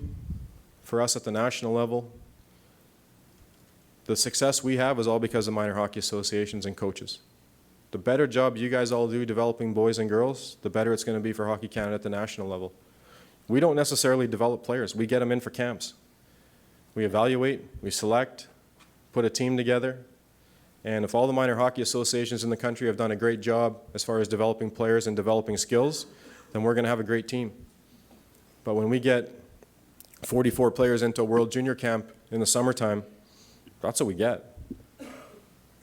for us at the national level, the success we have is all because of minor hockey associations and coaches. The better job you guys all do developing boys and girls, the better it's going to be for Hockey Canada at the national level. We don't necessarily develop players. We get them in for camps. We evaluate, we select, put a team together, and if all the minor hockey associations in the country have done a great job as far as developing players and developing skills, then we're going to have a great team. But when we get 44 players into a World Junior Camp in the summertime, that's what we get.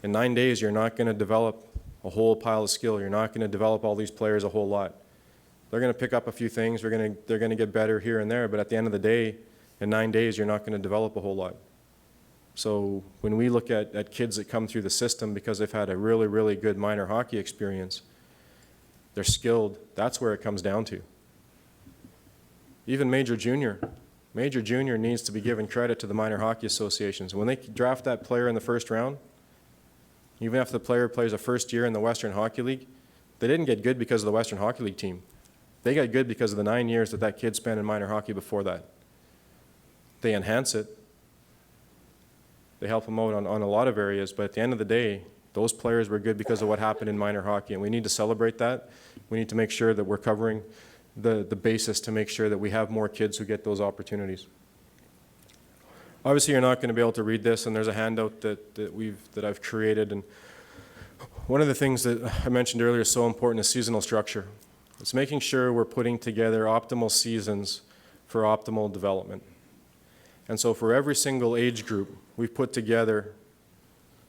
In 9 days, you're not going to develop a whole pile of skill. You're not going to develop all these players a whole lot. They're going to pick up a few things. They're going to get better here and there, but at the end of the day, in 9 days, you're not going to develop a whole lot. So when we look at kids that come through the system because they've had a really, really good minor hockey experience, they're skilled. That's where it comes down to. Even Major Junior needs to be given credit to the minor hockey associations. When they draft that player in the first round, even if the player plays a first year in the Western Hockey League, they didn't get good because of the Western Hockey League team. They got good because of the 9 years that kid spent in minor hockey before that. They enhance it. They help them out on a lot of areas, but at the end of the day, those players were good because of what happened in minor hockey, and we need to celebrate that. We need to make sure that we're covering the basis to make sure that we have more kids who get those opportunities. Obviously, you're not going to be able to read this, and there's a handout that I've created. And one of the things that I mentioned earlier is so important is seasonal structure. It's making sure we're putting together optimal seasons for optimal development. And so for every single age group, we've put together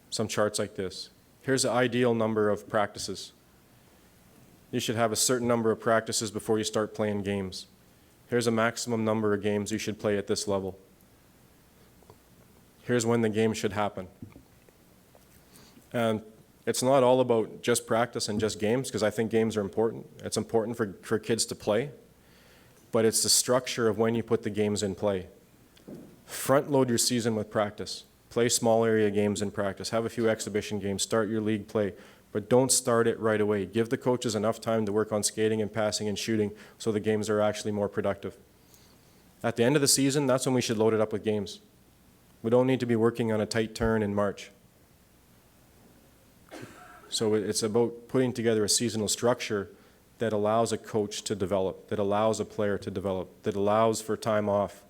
some charts like this. Here's the ideal number of practices. You should have a certain number of practices before you start playing games. Here's a maximum number of games you should play at this level. Here's when the game should happen. And it's not all about just practice and just games, because I think games are important. It's important for kids to play, but it's the structure of when you put the games in play. Front load your season with practice. Play small area games in practice. Have a few exhibition games. Start your league play. But don't start it right away. Give the coaches enough time to work on skating and passing and shooting so the games are actually more productive. At the end of the season, that's when we should load it up with games. We don't need to be working on a tight turn in March. So it's about putting together a seasonal structure that allows a coach to develop, that allows a player to develop, that allows for time off.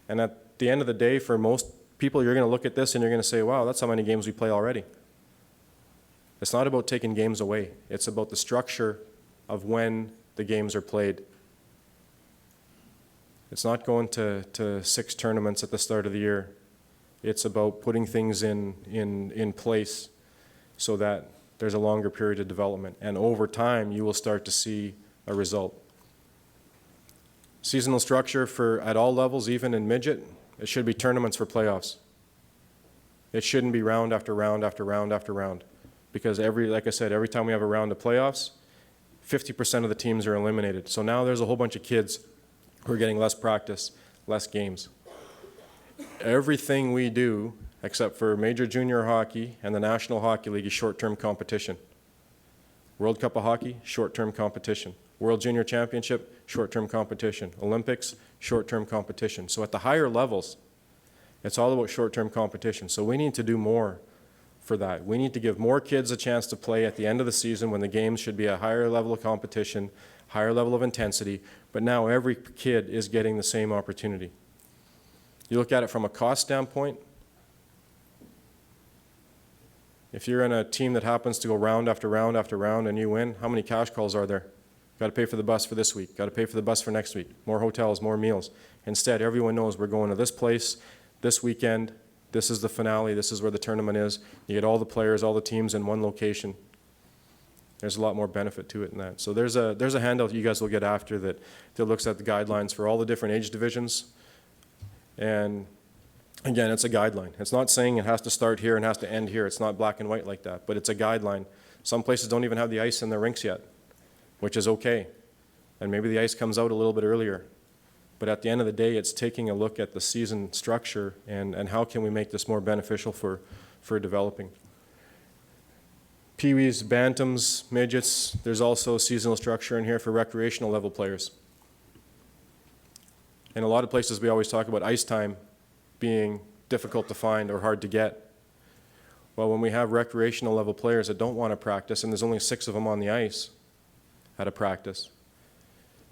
And at the end of the day, for most people, you're going to look at this and you're going to say, wow, that's how many games we play already. It's not about taking games away. It's about the structure of when the games are played. It's not going to 6 tournaments at the start of the year. It's about putting things in place so that there's a longer period of development. And over time, you will start to see a result. Seasonal structure at all levels, even in midget, it should be tournaments for playoffs. It shouldn't be round after round after round after round. Because like I said, every time we have a round of playoffs, 50% of the teams are eliminated. So now there's a whole bunch of kids who are getting less practice, less games. Everything we do, except for Major Junior Hockey and the National Hockey League, is short-term competition. World Cup of Hockey, short-term competition. World Junior Championship, short-term competition. Olympics, short-term competition. So at the higher levels, it's all about short-term competition. So we need to do more for that. We need to give more kids a chance to play at the end of the season when the games should be a higher level of competition, higher level of intensity, but now every kid is getting the same opportunity. You look at it from a cost standpoint. If you're in a team that happens to go round after round after round and you win, how many cash calls are there? Got to pay for the bus for this week. Got to pay for the bus for next week. More hotels, more meals. Instead, everyone knows we're going to this place this weekend. This is the finale. This is where the tournament is. You get all the players, all the teams in one location. There's a lot more benefit to it than that. So there's a handout you guys will get after that looks at the guidelines for all the different age divisions. And again, it's a guideline. It's not saying it has to start here and has to end here. It's not black and white like that, but it's a guideline. Some places don't even have the ice in their rinks yet, which is okay. And maybe the ice comes out a little bit earlier. But at the end of the day, it's taking a look at the season structure and how can we make this more beneficial for developing. Peewees, bantams, midgets, there's also seasonal structure in here for recreational level players. In a lot of places, we always talk about ice time being difficult to find or hard to get. Well, when we have recreational level players that don't want to practice, and there's only 6 of them on the ice at a practice,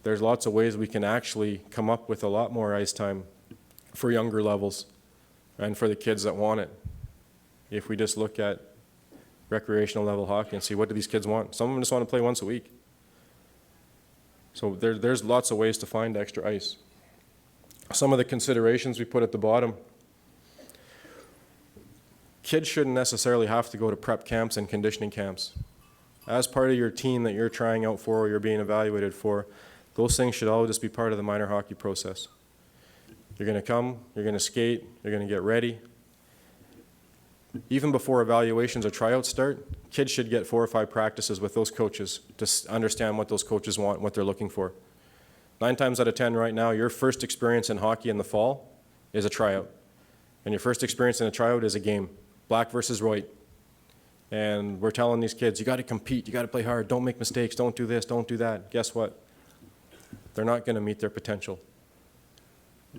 there's lots of ways we can actually come up with a lot more ice time for younger levels and for the kids that want it. If we just look at recreational level hockey and see what do these kids want. Some of them just want to play once a week. So there's lots of ways to find extra ice. Some of the considerations we put at the bottom. Kids shouldn't necessarily have to go to prep camps and conditioning camps. As part of your team that you're trying out for or you're being evaluated for, those things should all just be part of the minor hockey process. You're going to come, you're going to skate, you're going to get ready. Even before evaluations or tryouts start, kids should get 4 or 5 practices with those coaches to understand what those coaches want, what they're looking for. 9 times out of 10 right now, your first experience in hockey in the fall is a tryout. And your first experience in a tryout is a game, black versus white. And we're telling these kids, you got to compete, you got to play hard, don't make mistakes, don't do this, don't do that. Guess what? They're not going to meet their potential.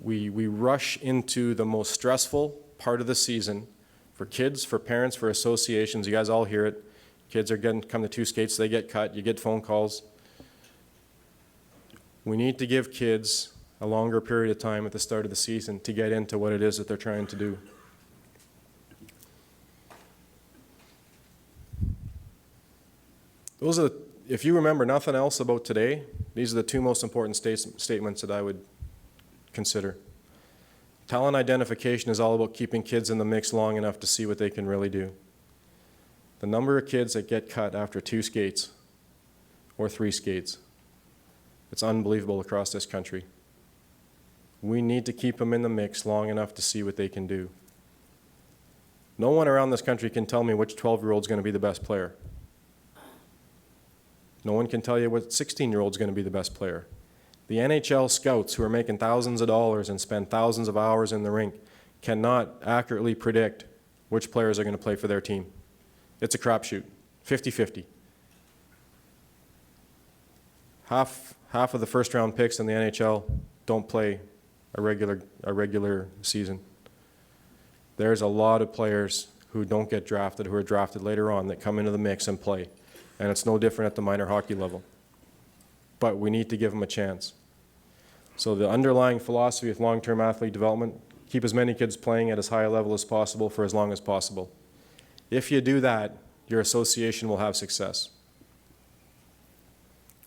We rush into the most stressful part of the season for kids, for parents, for associations. You guys all hear it. Kids are getting come to 2 skates, they get cut, you get phone calls. We need to give kids a longer period of time at the start of the season to get into what it is that they're trying to do. Those are, if you remember nothing else about today, these are the 2 most important statements that I would consider. Talent identification is all about keeping kids in the mix long enough to see what they can really do. The number of kids that get cut after 2 skates or 3 skates, it's unbelievable across this country. We need to keep them in the mix long enough to see what they can do. No one around this country can tell me which 12-year-old is going to be the best player. No one can tell you what 16-year-old is going to be the best player. The NHL scouts who are making thousands of dollars and spend thousands of hours in the rink cannot accurately predict which players are going to play for their team. It's a crapshoot, 50-50. Half of the first-round picks in the NHL don't play a regular season. There's a lot of players who don't get drafted, who are drafted later on, that come into the mix and play. And it's no different at the minor hockey level. But we need to give them a chance. So the underlying philosophy of long-term athlete development, keep as many kids playing at as high a level as possible for as long as possible. If you do that, your association will have success.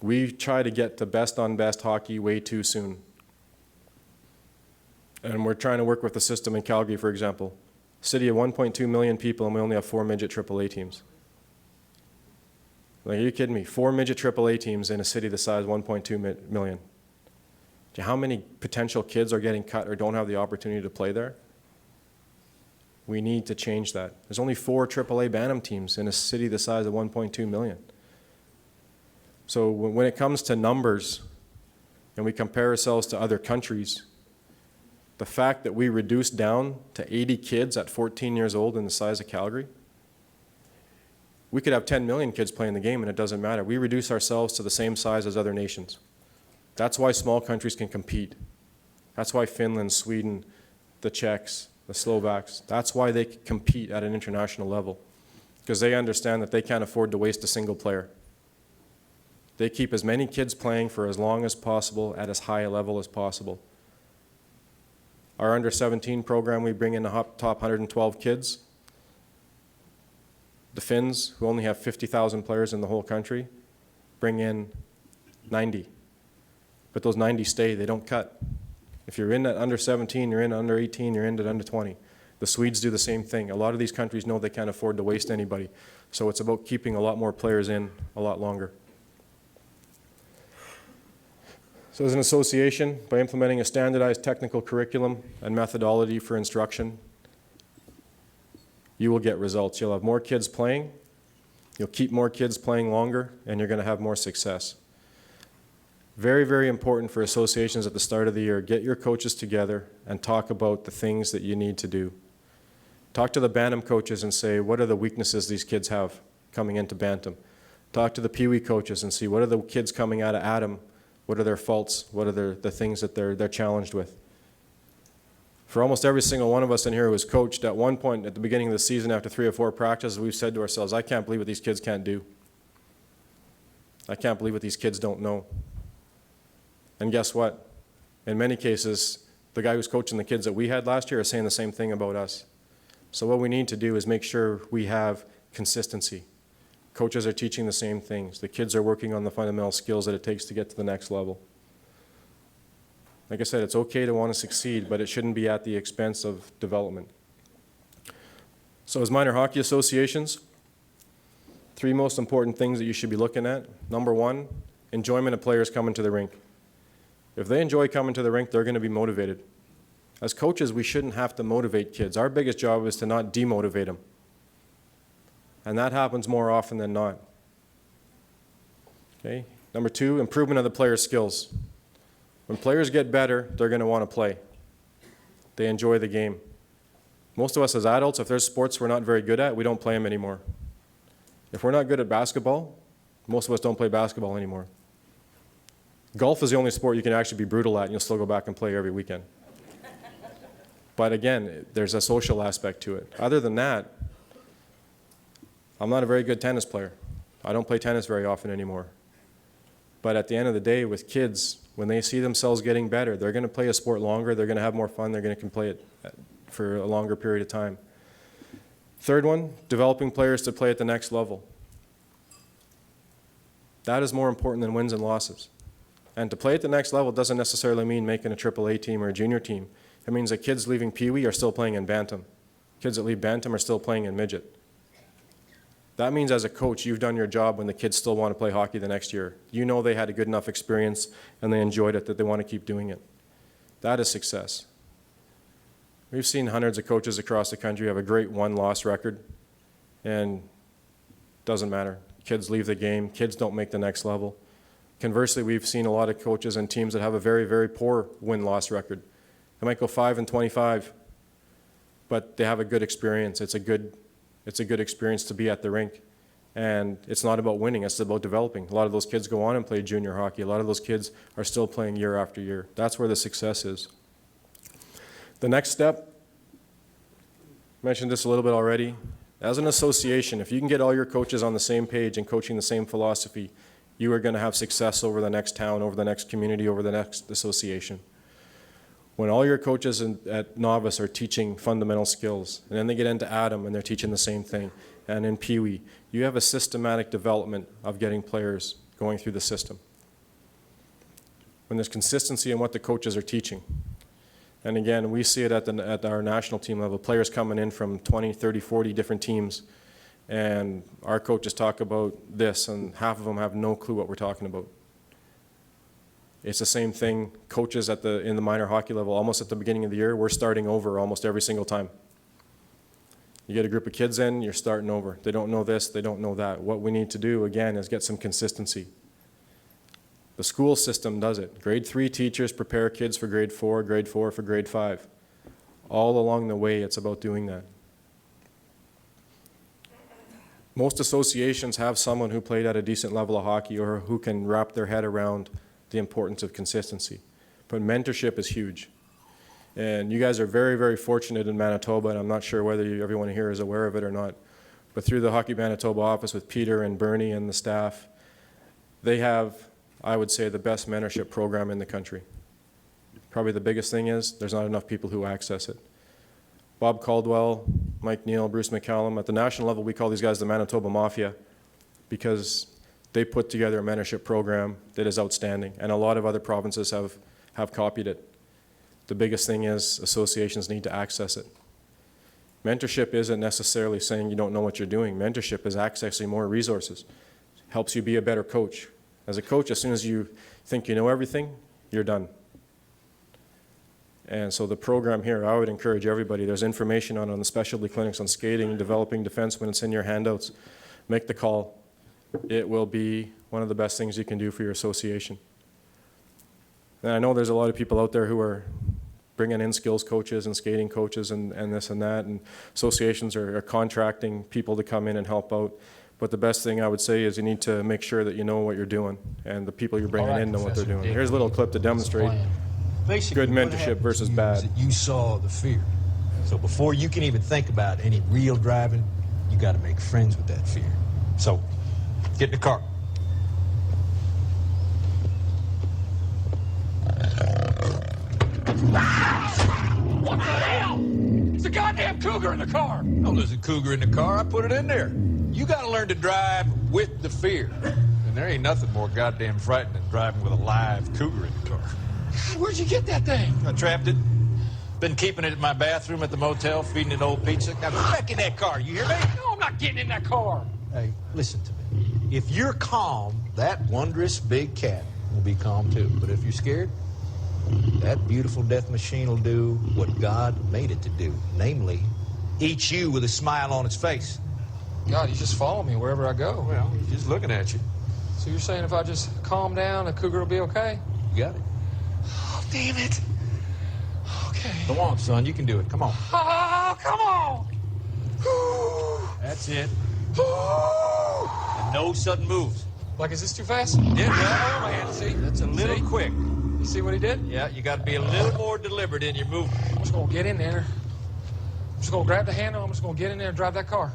We try to get to best on best hockey way too soon. And we're trying to work with the system in Calgary, for example. City of 1.2 million people, and we only have 4 midget AAA teams. Like, are you kidding me? 4 midget AAA teams in a city the size of 1.2 million. Do you know how many potential kids are getting cut or don't have the opportunity to play there? We need to change that. There's only 4 AAA Bantam teams in a city the size of 1.2 million. So when it comes to numbers and we compare ourselves to other countries, the fact that we reduced down to 80 kids at 14 years old in the size of Calgary, we could have 10 million kids playing the game and it doesn't matter. We reduce ourselves to the same size as other nations. That's why small countries can compete. That's why Finland, Sweden, the Czechs, the Slovaks, that's why they compete at an international level. Because they understand that they can't afford to waste a single player. They keep as many kids playing for as long as possible at as high a level as possible. Our under-17 program, we bring in the top 112 kids. The Finns, who only have 50,000 players in the whole country, bring in 90. But those 90 stay, they don't cut. If you're in at under 17, you're in at under 18, you're in at under 20. The Swedes do the same thing. A lot of these countries know they can't afford to waste anybody. So it's about keeping a lot more players in a lot longer. So as an association, by implementing a standardized technical curriculum and methodology for instruction, you will get results. You'll have more kids playing, you'll keep more kids playing longer, and you're going to have more success. Very, very important for associations at the start of the year. Get your coaches together and talk about the things that you need to do. Talk to the Bantam coaches and say, what are the weaknesses these kids have coming into Bantam? Talk to the Pee Wee coaches and see, what are the kids coming out of Atom? What are their faults? What are the things that they're challenged with? For almost every single one of us in here who was coached, at one point at the beginning of the season, after 3 or 4 practices, we've said to ourselves, I can't believe what these kids can't do. I can't believe what these kids don't know. And guess what? In many cases, the guy who's coaching the kids that we had last year is saying the same thing about us. So what we need to do is make sure we have consistency. Coaches are teaching the same things. The kids are working on the fundamental skills that it takes to get to the next level. Like I said, it's okay to want to succeed, but it shouldn't be at the expense of development. So as minor hockey associations, 3 most important things that you should be looking at. Number 1, enjoyment of players coming to the rink. If they enjoy coming to the rink, they're going to be motivated. As coaches, we shouldn't have to motivate kids. Our biggest job is to not demotivate them. And that happens more often than not. Okay? Number 2, improvement of the player's skills. When players get better, they're going to want to play. They enjoy the game. Most of us as adults, if there's sports we're not very good at, we don't play them anymore. If we're not good at basketball, most of us don't play basketball anymore. Golf is the only sport you can actually be brutal at and you'll still go back and play every weekend. But again, there's a social aspect to it. Other than that, I'm not a very good tennis player. I don't play tennis very often anymore. But at the end of the day, with kids, when they see themselves getting better, they're going to play a sport longer, they're going to have more fun, they're going to play it for a longer period of time. Third one, developing players to play at the next level. That is more important than wins and losses. And to play at the next level doesn't necessarily mean making a AAA team or a junior team. It means that kids leaving Pee Wee are still playing in Bantam. Kids that leave Bantam are still playing in Midget. That means as a coach, you've done your job when the kids still want to play hockey the next year. You know they had a good enough experience and they enjoyed it that they want to keep doing it. That is success. We've seen hundreds of coaches across the country have a great one-loss record, and it doesn't matter. Kids leave the game. Kids don't make the next level. Conversely, we've seen a lot of coaches and teams that have a very, very poor win-loss record. They might go 5-25, but they have a good experience. It's a good experience to be at the rink. And it's not about winning, it's about developing. A lot of those kids go on and play junior hockey. A lot of those kids are still playing year after year. That's where the success is. The next step, mentioned this a little bit already, as an association, if you can get all your coaches on the same page and coaching the same philosophy, you are going to have success over the next town, over the next community, over the next association. When all your coaches at Novice are teaching fundamental skills, and then they get into Adam and they're teaching the same thing, and in Pee Wee, you have a systematic development of getting players going through the system. When there's consistency in what the coaches are teaching. And again, we see it at our national team level, players coming in from 20, 30, 40 different teams, and our coaches talk about this, and half of them have no clue what we're talking about. It's the same thing, coaches in the minor hockey level, almost at the beginning of the year, we're starting over almost every single time. You get a group of kids in, you're starting over. They don't know this, they don't know that. What we need to do, again, is get some consistency. The school system does it. Grade 3 teachers prepare kids for grade 4, grade 4 for grade 5. All along the way, it's about doing that. Most associations have someone who played at a decent level of hockey or who can wrap their head around the importance of consistency. But mentorship is huge. And you guys are very, very fortunate in Manitoba, and I'm not sure whether everyone here is aware of it or not, but through the Hockey Manitoba office with Peter and Bernie and the staff, they have, I would say, the best mentorship program in the country. Probably the biggest thing is there's not enough people who access it. Bob Caldwell, Mike Neal, Bruce McCallum, at the national level we call these guys the Manitoba Mafia because they put together a mentorship program that is outstanding, and a lot of other provinces have copied it. The biggest thing is associations need to access it. Mentorship isn't necessarily saying you don't know what you're doing. Mentorship is accessing more resources. It helps you be a better coach. As a coach, as soon as you think you know everything, you're done. And so the program here, I would encourage everybody, there's information on the specialty clinics on skating and developing defensemen. It's in your handouts. Make the call. It will be one of the best things you can do for your association. And I know there's a lot of people out there who are bringing in skills coaches and skating coaches and this and that, and associations are contracting people to come in and help out. But the best thing I would say is you need to make sure that you know what you're doing and the people you're bringing in know what they're doing. Here's a little clip to demonstrate good mentorship versus bad. You saw the fear. So before you can even think about any real driving, you got to make friends with that fear. So get in the car. What the hell? It's a goddamn cougar in the car. No, there's a cougar in the car. I put it in there. You got to learn to drive with the fear. And there ain't nothing more goddamn frightening than driving with a live cougar in the car. Where'd you get that thing? I trapped it. Been keeping it in my bathroom at the motel, feeding it old pizza. Now get back in that car, you hear me? No, I'm not getting in that car. Hey, listen to me. If you're calm, that wondrous big cat will be calm too. But if you're scared, that beautiful death machine will do what God made it to do, namely, eat you with a smile on its face. God, you just follow me wherever I go. Well, he's just looking at you. So you're saying if I just calm down, a cougar will be okay? You got it. Oh, damn it. Okay. Come on, son, you can do it. Come on. Oh, come on. That's it. And no sudden moves. Like, is this too fast? Yeah, Oh, man, see? that's a little See? quick. You see what he did? Yeah, you got to be a little more deliberate in your movement. I'm just going to get in there. I'm just going to grab the handle. I'm just going to get in there and drive that car.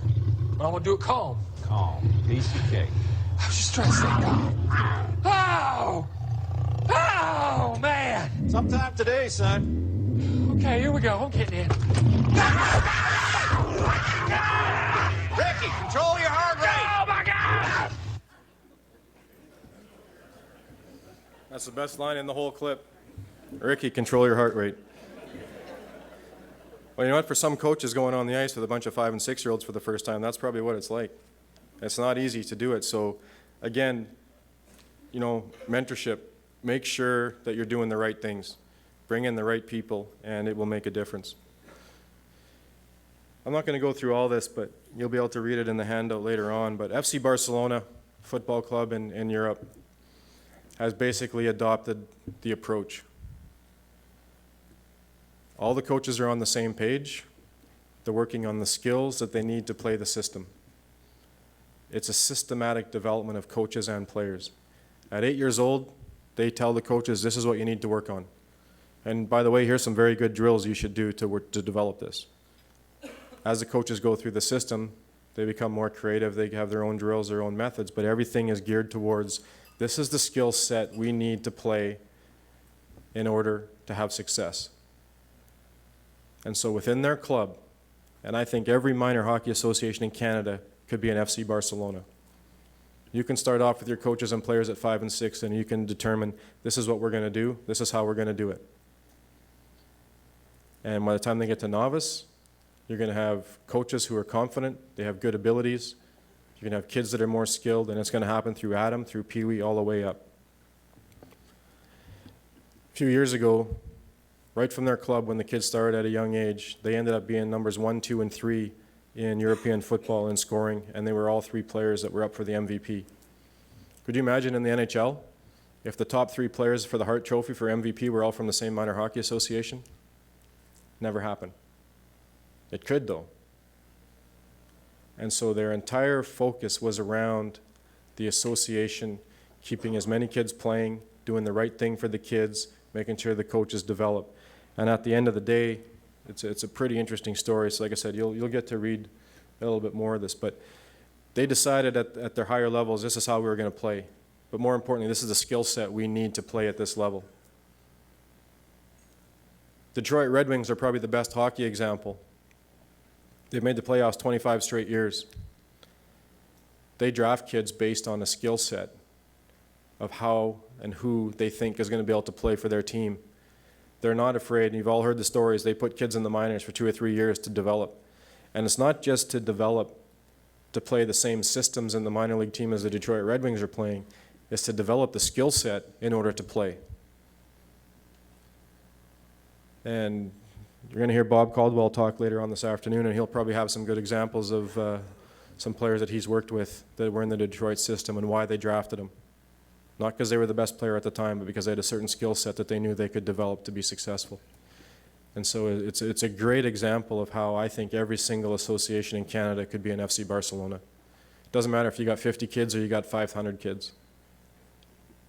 But I'm going to do it calm. Calm, piece of cake. I was just trying to stay calm. Oh! Oh, man! Sometime today, son. Okay, here we go. I'm getting in. Ricky, control your heart rate. Oh, my God! That's the best line in the whole clip. Ricky, control your heart rate. Well, you know what? For some coaches going on the ice with a bunch of 5- and 6-year-olds for the first time, that's probably what it's like. It's not easy to do it. So, again, you know, mentorship. Make sure that you're doing the right things. Bring in the right people, and it will make a difference. I'm not going to go through all this, but you'll be able to read it in the handout later on. But FC Barcelona football club in Europe has basically adopted the approach. All the coaches are on the same page. They're working on the skills that they need to play the system. It's a systematic development of coaches and players. At 8 years old, they tell the coaches, this is what you need to work on. And by the way, here's some very good drills you should do to develop this. As the coaches go through the system, they become more creative. They have their own drills, their own methods, but everything is geared towards, this is the skill set we need to play in order to have success. And so within their club, and I think every minor hockey association in Canada could be an FC Barcelona. You can start off with your coaches and players at 5 and 6, and you can determine, this is what we're going to do, this is how we're going to do it. And by the time they get to novice, you're going to have coaches who are confident, they have good abilities, you're going to have kids that are more skilled, and it's going to happen through Adam, through Pee Wee, all the way up. A few years ago, right from their club, when the kids started at a young age, they ended up being numbers 1, 2, and 3 in European football in scoring, and they were all 3 players that were up for the MVP. Could you imagine in the NHL if the top 3 players for the Hart Trophy for MVP were all from the same minor hockey association? Never happened. It could, though. And so their entire focus was around the association, keeping as many kids playing, doing the right thing for the kids, making sure the coaches develop. And at the end of the day, it's a pretty interesting story. So like I said, you'll get to read a little bit more of this. But they decided at their higher levels, this is how we were going to play. But more importantly, this is the skill set we need to play at this level. Detroit Red Wings are probably the best hockey example. They've made the playoffs 25 straight years. They draft kids based on a skill set of how and who they think is going to be able to play for their team. They're not afraid, and you've all heard the stories, they put kids in the minors for 2 or 3 years to develop. And it's not just to develop to play the same systems in the minor league team as the Detroit Red Wings are playing, it's to develop the skill set in order to play. And you're going to hear Bob Caldwell talk later on this afternoon, and he'll probably have some good examples of some players that he's worked with that were in the Detroit system and why they drafted them. Not because they were the best player at the time, but because they had a certain skill set that they knew they could develop to be successful. And so it's a great example of how I think every single association in Canada could be an FC Barcelona. It doesn't matter if you got 50 kids or you got 500 kids.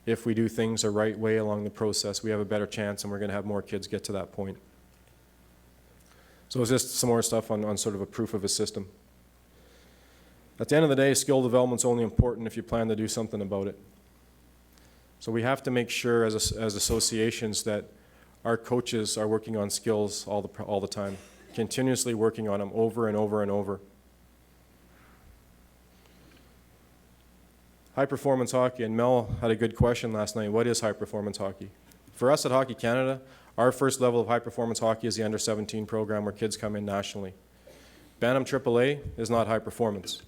If we do things the right way along the process, we have a better chance, and we're going to have more kids get to that point. So it's just some more stuff on sort of a proof of a system. At the end of the day, skill development's only important if you plan to do something about it. So we have to make sure as associations that our coaches are working on skills all the time, continuously working on them over and over and over. High performance hockey, and Mel had a good question last night. What is high performance hockey? For us at Hockey Canada, our first level of high performance hockey is the under 17 program where kids come in nationally. Bantam AAA is not high performance.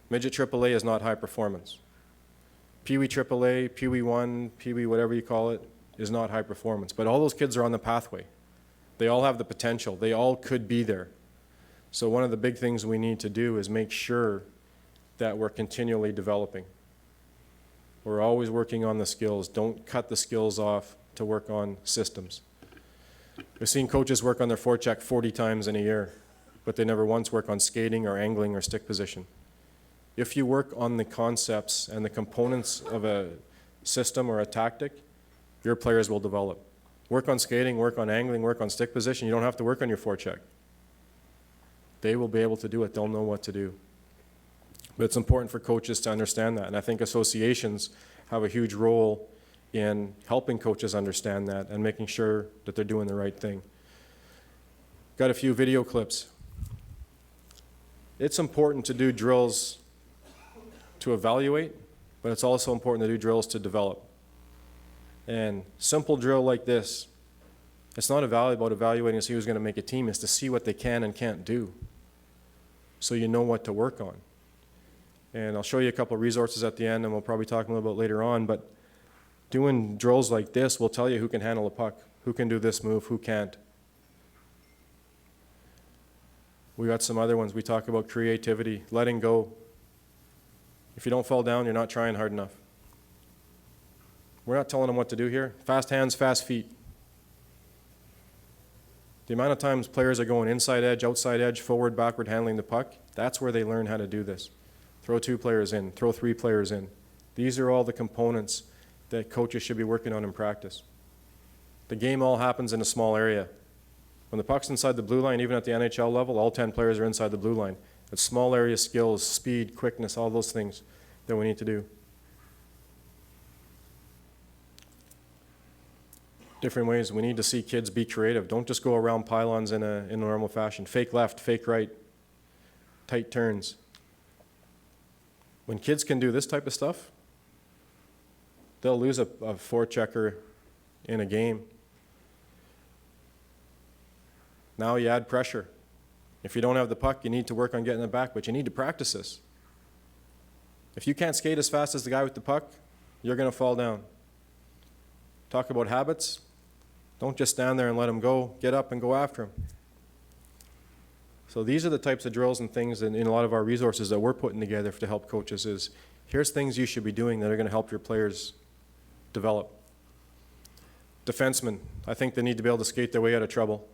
Midget AAA is not high performance. Pee Wee AAA, Pee Wee 1, Pee Wee whatever you call it, is not high performance, but all those kids are on the pathway. They all have the potential. They all could be there. So one of the big things we need to do is make sure that we're continually developing. We're always working on the skills. Don't cut the skills off to work on systems. We've seen coaches work on their forecheck 40 times in a year, but they never once work on skating or angling or stick position. If you work on the concepts and the components of a system or a tactic, your players will develop. Work on skating, work on angling, work on stick position. You don't have to work on your forecheck. They will be able to do it. They'll know what to do. But it's important for coaches to understand that. And I think associations have a huge role in helping coaches understand that and making sure that they're doing the right thing. Got a few video clips. It's important to do drills to evaluate, but it's also important to do drills to develop. And simple drill like this, it's not about evaluating to see who's going to make a team, it's to see what they can and can't do, so you know what to work on. And I'll show you a couple of resources at the end, and we'll probably talk a little bit later on, but doing drills like this will tell you who can handle a puck, who can do this move, who can't. We got some other ones. We talk about creativity, letting go. If you don't fall down, you're not trying hard enough. We're not telling them what to do here. Fast hands, fast feet. The amount of times players are going inside edge, outside edge, forward, backward, handling the puck, that's where they learn how to do this. Throw 2 players in, throw 3 players in. These are all the components that coaches should be working on in practice. The game all happens in a small area. When the puck's inside the blue line, even at the NHL level, all 10 players are inside the blue line. It's small area skills, speed, quickness, all those things that we need to do. Different ways. We need to see kids be creative. Don't just go around pylons in a normal fashion. Fake left, fake right, tight turns. When kids can do this type of stuff, they'll lose a forechecker in a game. Now you add pressure. If you don't have the puck, you need to work on getting it back, but you need to practice this. If you can't skate as fast as the guy with the puck, you're going to fall down. Talk about habits. Don't just stand there and let him go. Get up and go after him. So these are the types of drills and things in a lot of our resources that we're putting together to help coaches is, here's things you should be doing that are going to help your players develop. Defensemen, I think they need to be able to skate their way out of trouble.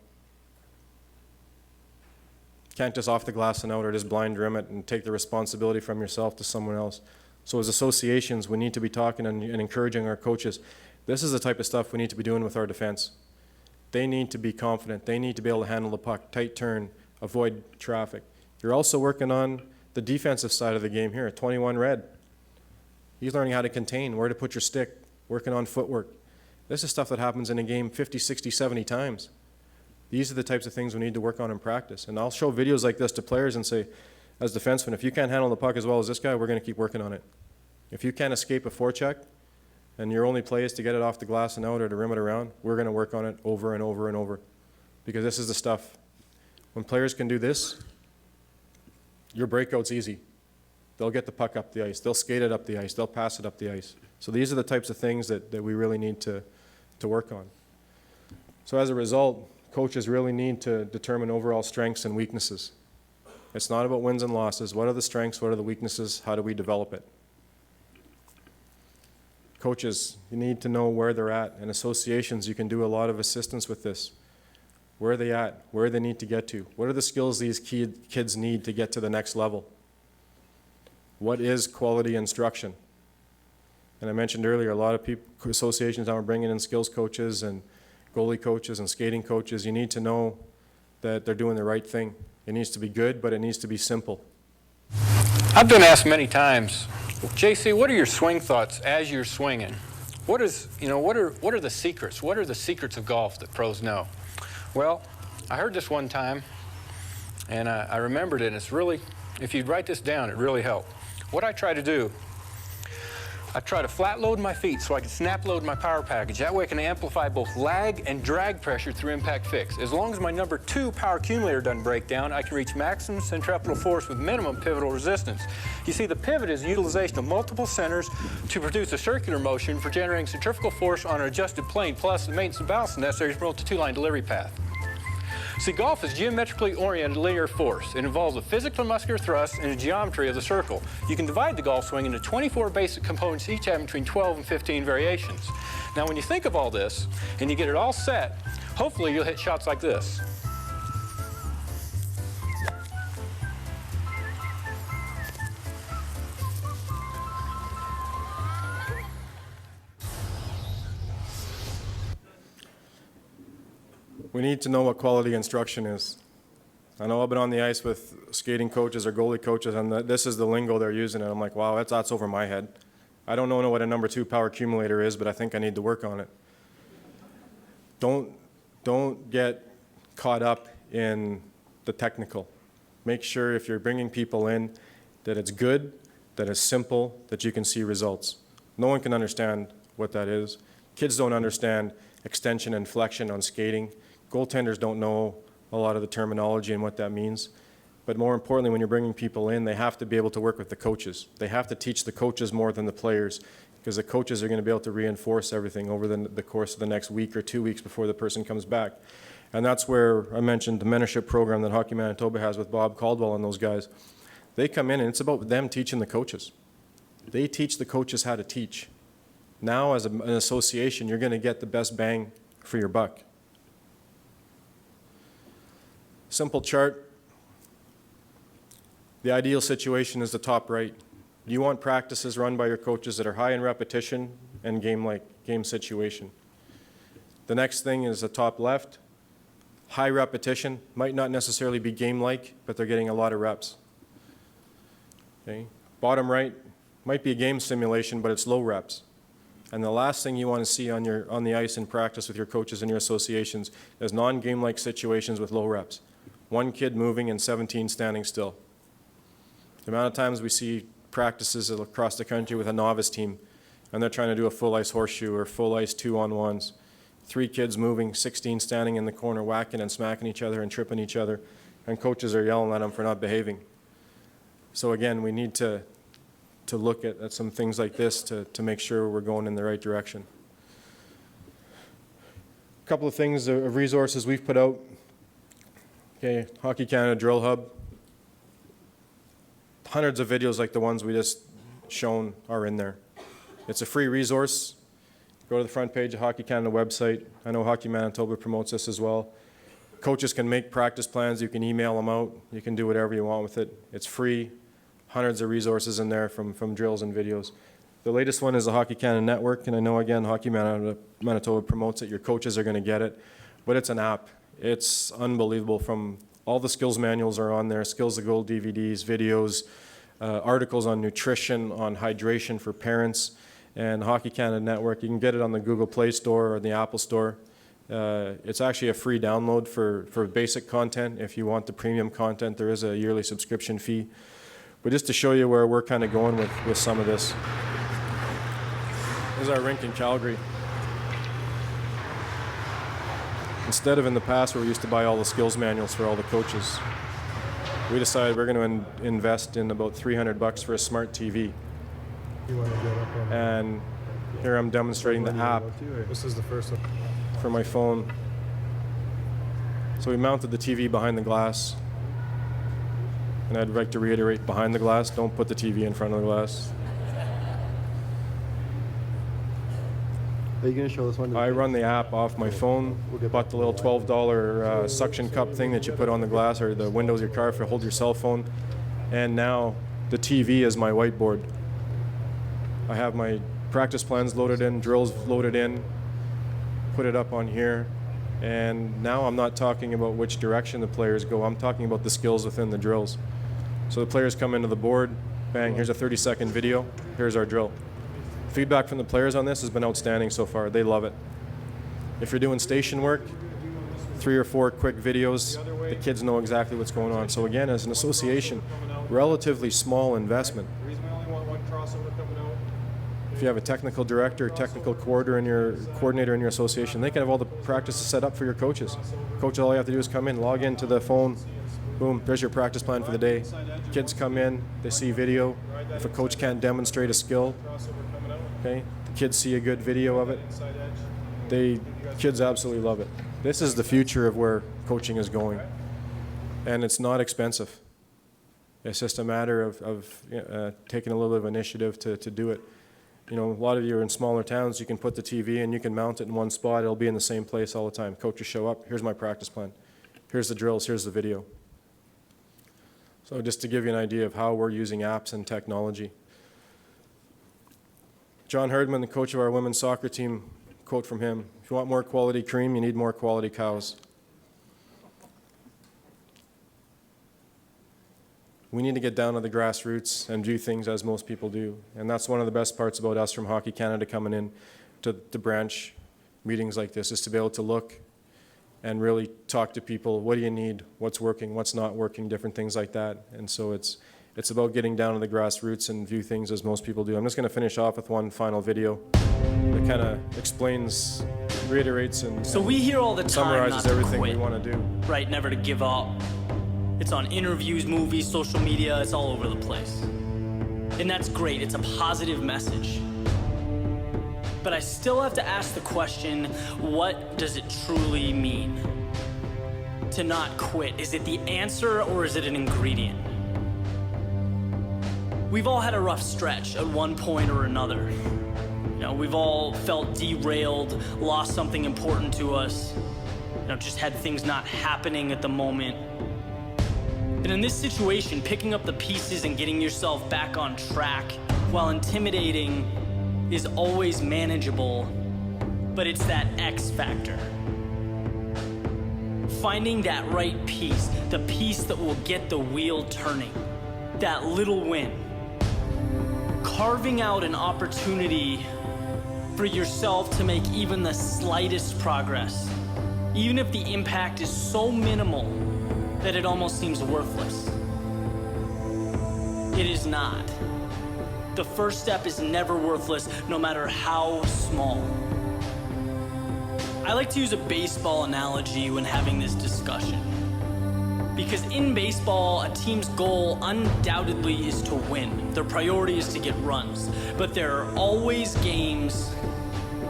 Can't just off the glass and out or just blind rim it and take the responsibility from yourself to someone else. So as associations, we need to be talking and encouraging our coaches. This is the type of stuff we need to be doing with our defense. They need to be confident. They need to be able to handle the puck, tight turn, avoid traffic. You're also working on the defensive side of the game here, 21 red. He's learning how to contain, where to put your stick, working on footwork. This is stuff that happens in a game 50, 60, 70 times. These are the types of things we need to work on in practice. And I'll show videos like this to players and say, as defensemen, if you can't handle the puck as well as this guy, we're going to keep working on it. If you can't escape a forecheck, and your only play is to get it off the glass and out or to rim it around, we're going to work on it over and over and over. Because this is the stuff. When players can do this, your breakout's easy. They'll get the puck up the ice. They'll skate it up the ice. They'll pass it up the ice. So these are the types of things that we really need to work on. So as a result, coaches really need to determine overall strengths and weaknesses. It's not about wins and losses. What are the strengths? What are the weaknesses? How do we develop it? Coaches, you need to know where they're at. And associations, you can do a lot of assistance with this. Where are they at? Where do they need to get to? What are the skills these kids need to get to the next level? What is quality instruction? And I mentioned earlier, a lot of associations now are bringing in skills coaches and goalie coaches and skating coaches. You need to know that they're doing the right thing. It needs to be good, but it needs to be simple. I've been asked many times, JC, what are your swing thoughts as you're swinging? What are the secrets? What are the secrets of golf that pros know? Well, I heard this one time, and I remembered it, and it's really, if you'd write this down, it really helped. What I try to do, I try to flat load my feet so I can snap load my power package. That way I can amplify both lag and drag pressure through impact fix. As long as my number 2 power accumulator doesn't break down, I can reach maximum centripetal force with minimum pivotal resistance. You see, the pivot is the utilization of multiple centers to produce a circular motion for generating centrifugal force on an adjusted plane, plus the maintenance and balance necessary to promote the 2-line delivery path. See, golf is geometrically oriented linear force. It involves a physical and muscular thrust and a geometry of the circle. You can divide the golf swing into 24 basic components, each having between 12 and 15 variations. Now, when you think of all this and you get it all set, hopefully you'll hit shots like this. We need to know what quality instruction is. I know I've been on the ice with skating coaches or goalie coaches, and this is the lingo they're using, and I'm like, wow, that's over my head. I don't know what a number 2 power accumulator is, but I think I need to work on it. Don't get caught up in the technical. Make sure if you're bringing people in that it's good, that it's simple, that you can see results. No one can understand what that is. Kids don't understand extension and flexion on skating. Goaltenders don't know a lot of the terminology and what that means. But more importantly, when you're bringing people in, they have to be able to work with the coaches. They have to teach the coaches more than the players, because the coaches are going to be able to reinforce everything over the course of the next week or 2 weeks before the person comes back. And that's where I mentioned the mentorship program that Hockey Manitoba has with Bob Caldwell and those guys. They come in and it's about them teaching the coaches. They teach the coaches how to teach. Now, as an association, you're going to get the best bang for your buck. Simple chart. The ideal situation is the top right. You want practices run by your coaches that are high in repetition and game situation. The next thing is the top left. High repetition, might not necessarily be game-like, but they're getting a lot of reps. Okay. Bottom right might be a game simulation, but it's low reps. And the last thing you want to see on the ice in practice with your coaches and your associations is non-game-like situations with low reps. 1 kid moving and 17 standing still. The amount of times we see practices across the country with a novice team, and they're trying to do a full ice horseshoe or full ice 2-on-1s. 3 kids moving, 16 standing in the corner, whacking and smacking each other and tripping each other, and coaches are yelling at them for not behaving. So again, we need to look at some things like this to make sure we're going in the right direction. A couple of things of resources we've put out. Okay, Hockey Canada Drill Hub. Hundreds of videos like the ones we just shown are in there. It's a free resource. Go to the front page of Hockey Canada website. I know Hockey Manitoba promotes this as well. Coaches can make practice plans. You can email them out. You can do whatever you want with it. It's free. Hundreds of resources in there from drills and videos. The latest one is the Hockey Canada Network, and I know, again, Hockey Manitoba promotes it. Your coaches are going to get it, but it's an app. It's unbelievable. From all the skills manuals are on there, Skills to Gold DVDs, videos, articles on nutrition, on hydration for parents, and Hockey Canada Network. You can get it on the Google Play Store or the Apple Store. It's actually a free download for basic content. If you want the premium content, there is a yearly subscription fee. But just to show you where we're kind of going with some of this. This is our rink in Calgary. Instead of in the past where we used to buy all the skills manuals for all the coaches, we decided we're going to invest in about $300 for a smart TV. And here I'm demonstrating the app This is the first one. for my phone. So we mounted the TV behind the glass. And I'd like to reiterate, behind the glass, don't put the TV in front of the glass. Are you going to show this one? I run the app off my phone, bought the little $12 suction cup thing that you put on the glass or the windows of your car to hold your cell phone. And now the TV is my whiteboard. I have my practice plans loaded in, drills loaded in, put it up on here. And now I'm not talking about which direction the players go, I'm talking about the skills within the drills. So the players come into the board, bang, here's a 30-second video, here's our drill. Feedback from the players on this has been outstanding so far. They love it. If you're doing station work, 3 or 4 quick videos, the kids know exactly what's going on. So again, as an association, relatively small investment. you have a technical director, technical coordinator in your association, they can have all the practices set up for your coaches. Coach, all you have to do is come in, log into the phone, boom, there's your practice plan for the day. Kids come in, they see video. If a coach can't demonstrate a skill, okay, the kids see a good video of it. Kids absolutely love it. This is the future of where coaching is going, and it's not expensive. It's just a matter of taking a little bit of initiative to do it. You know, a lot of you are in smaller towns. You can put the TV and you can mount it in one spot. It'll be in the same place all the time. Coaches show up. Here's my practice plan. Here's the drills. Here's the video. So just to give you an idea of how we're using apps and technology. John Herdman, the coach of our women's soccer team, quote from him, "If you want more quality cream, you need more quality cows." We need to get down to the grassroots and do things as most people do. And that's one of the best parts about us from Hockey Canada coming in to branch meetings like this, is to be able to look and really talk to people. What do you need? What's working? What's not working? Different things like that. And so it's about getting down to the grassroots and view things as most people do. I'm just going to finish off with one final video that kind of explains, reiterates, and so we hear all the time summarizes not to everything quit, we want to do. right? Never to give up. It's on interviews, movies, social media, it's all over the place. And that's great, it's a positive message. But I still have to ask the question, what does it truly mean to not quit? Is it the answer or is it an ingredient? We've all had a rough stretch at one point or another. You know, we've all felt derailed, lost something important to us, you know, just had things not happening at the moment. And in this situation, picking up the pieces and getting yourself back on track, while intimidating, is always manageable, but it's that X factor. Finding that right piece, the piece that will get the wheel turning, that little win. Carving out an opportunity for yourself to make even the slightest progress, even if the impact is so minimal that it almost seems worthless. It is not. The first step is never worthless, no matter how small. I like to use a baseball analogy when having this discussion. Because in baseball, a team's goal undoubtedly is to win. Their priority is to get runs. But there are always games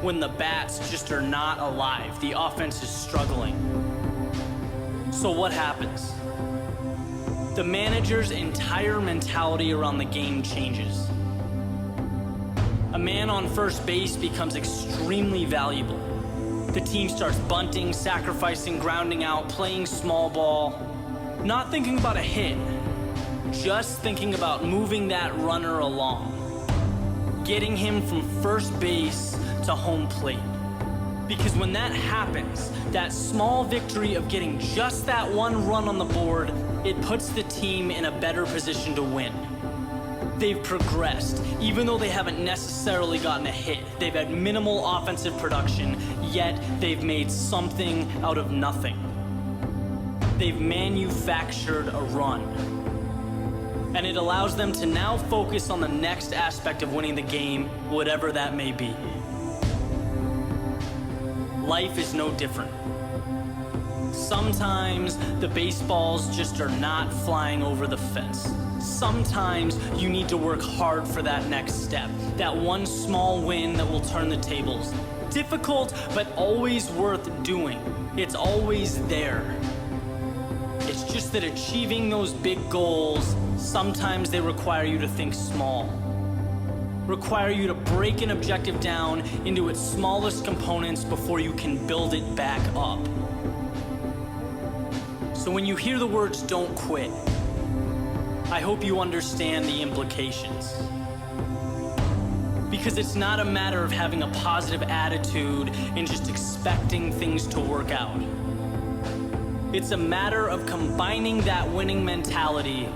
when the bats just are not alive. The offense is struggling. So what happens? The manager's entire mentality around the game changes. A man on first base becomes extremely valuable. The team starts bunting, sacrificing, grounding out, playing small ball, not thinking about a hit, just thinking about moving that runner along, getting him from first base to home plate. Because when that happens, that small victory of getting just that one run on the board, it puts the team in a better position to win. They've progressed, even though they haven't necessarily gotten a hit. They've had minimal offensive production, yet they've made something out of nothing. They've manufactured a run. And it allows them to now focus on the next aspect of winning the game, whatever that may be. Life is no different. Sometimes the baseballs just are not flying over the fence. Sometimes you need to work hard for that next step, that one small win that will turn the tables. Difficult, but always worth doing. It's always there. It's just that achieving those big goals, sometimes they require you to think small. Require you to break an objective down into its smallest components before you can build it back up. So when you hear the words "don't quit," I hope you understand the implications. Because it's not a matter of having a positive attitude and just expecting things to work out. It's a matter of combining that winning mentality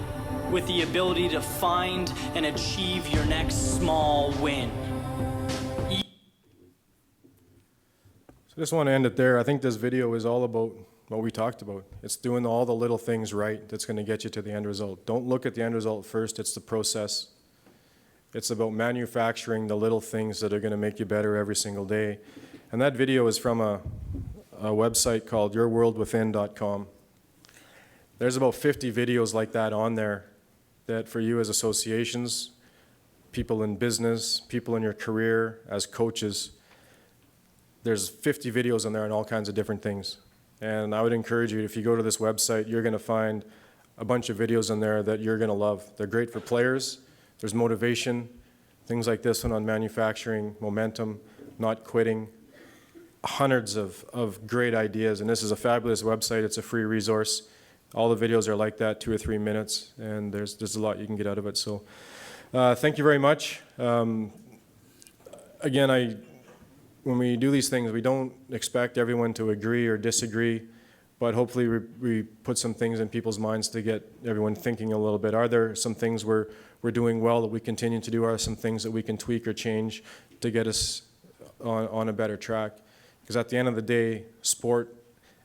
with the ability to find and achieve your next small win. So I just want to end it there. I think this video is all about what we talked about. It's doing all the little things right that's going to get you to the end result. Don't look at the end result first. It's the process. It's about manufacturing the little things that are going to make you better every single day. And that video is from a website called yourworldwithin.com. There's about 50 videos like that on there that for you as associations, people in business, people in your career, as coaches, there's 50 videos on there on all kinds of different things. And I would encourage you, if you go to this website, you're going to find a bunch of videos on there that you're going to love. They're great for players. There's motivation, things like this one on manufacturing, momentum, not quitting, hundreds of great ideas. And this is a fabulous website. It's a free resource. All the videos are like that, 2 or 3 minutes, and there's a lot you can get out of it. So thank you very much. Again, when we do these things, we don't expect everyone to agree or disagree, but hopefully we put some things in people's minds to get everyone thinking a little bit. Are there some things we're doing well that we continue to do? Are there some things that we can tweak or change to get us on a better track? Because at the end of the day, sport,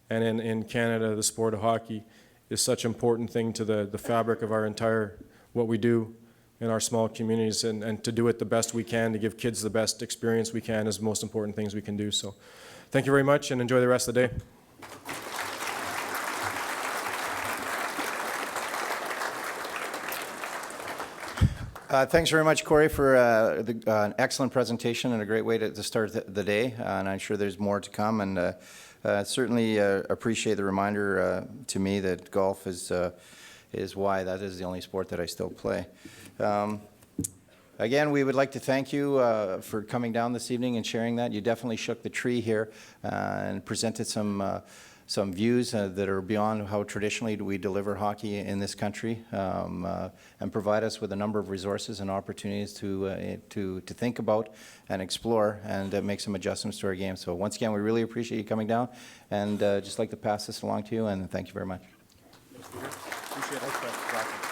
and in Canada, the sport of hockey, is such an important thing to the fabric of our entire, what we do in our small communities, and to do it the best we can, to give kids the best experience we can is the most important things we can do. So thank you very much, and enjoy the rest of the day. Thanks very much, Corey, for an excellent presentation and a great way to start the day. And I'm sure there's more to come. And certainly appreciate the reminder to me that golf is why that is the only sport that I still play. Again, we would like to thank you for coming down this evening and sharing that. You definitely shook the tree here and presented some views that are beyond how traditionally we deliver hockey in this country, and provide us with a number of resources and opportunities to think about and explore and make some adjustments to our game. So once again, we really appreciate you coming down, and just like to pass this along to you, and thank you very much. Appreciate it.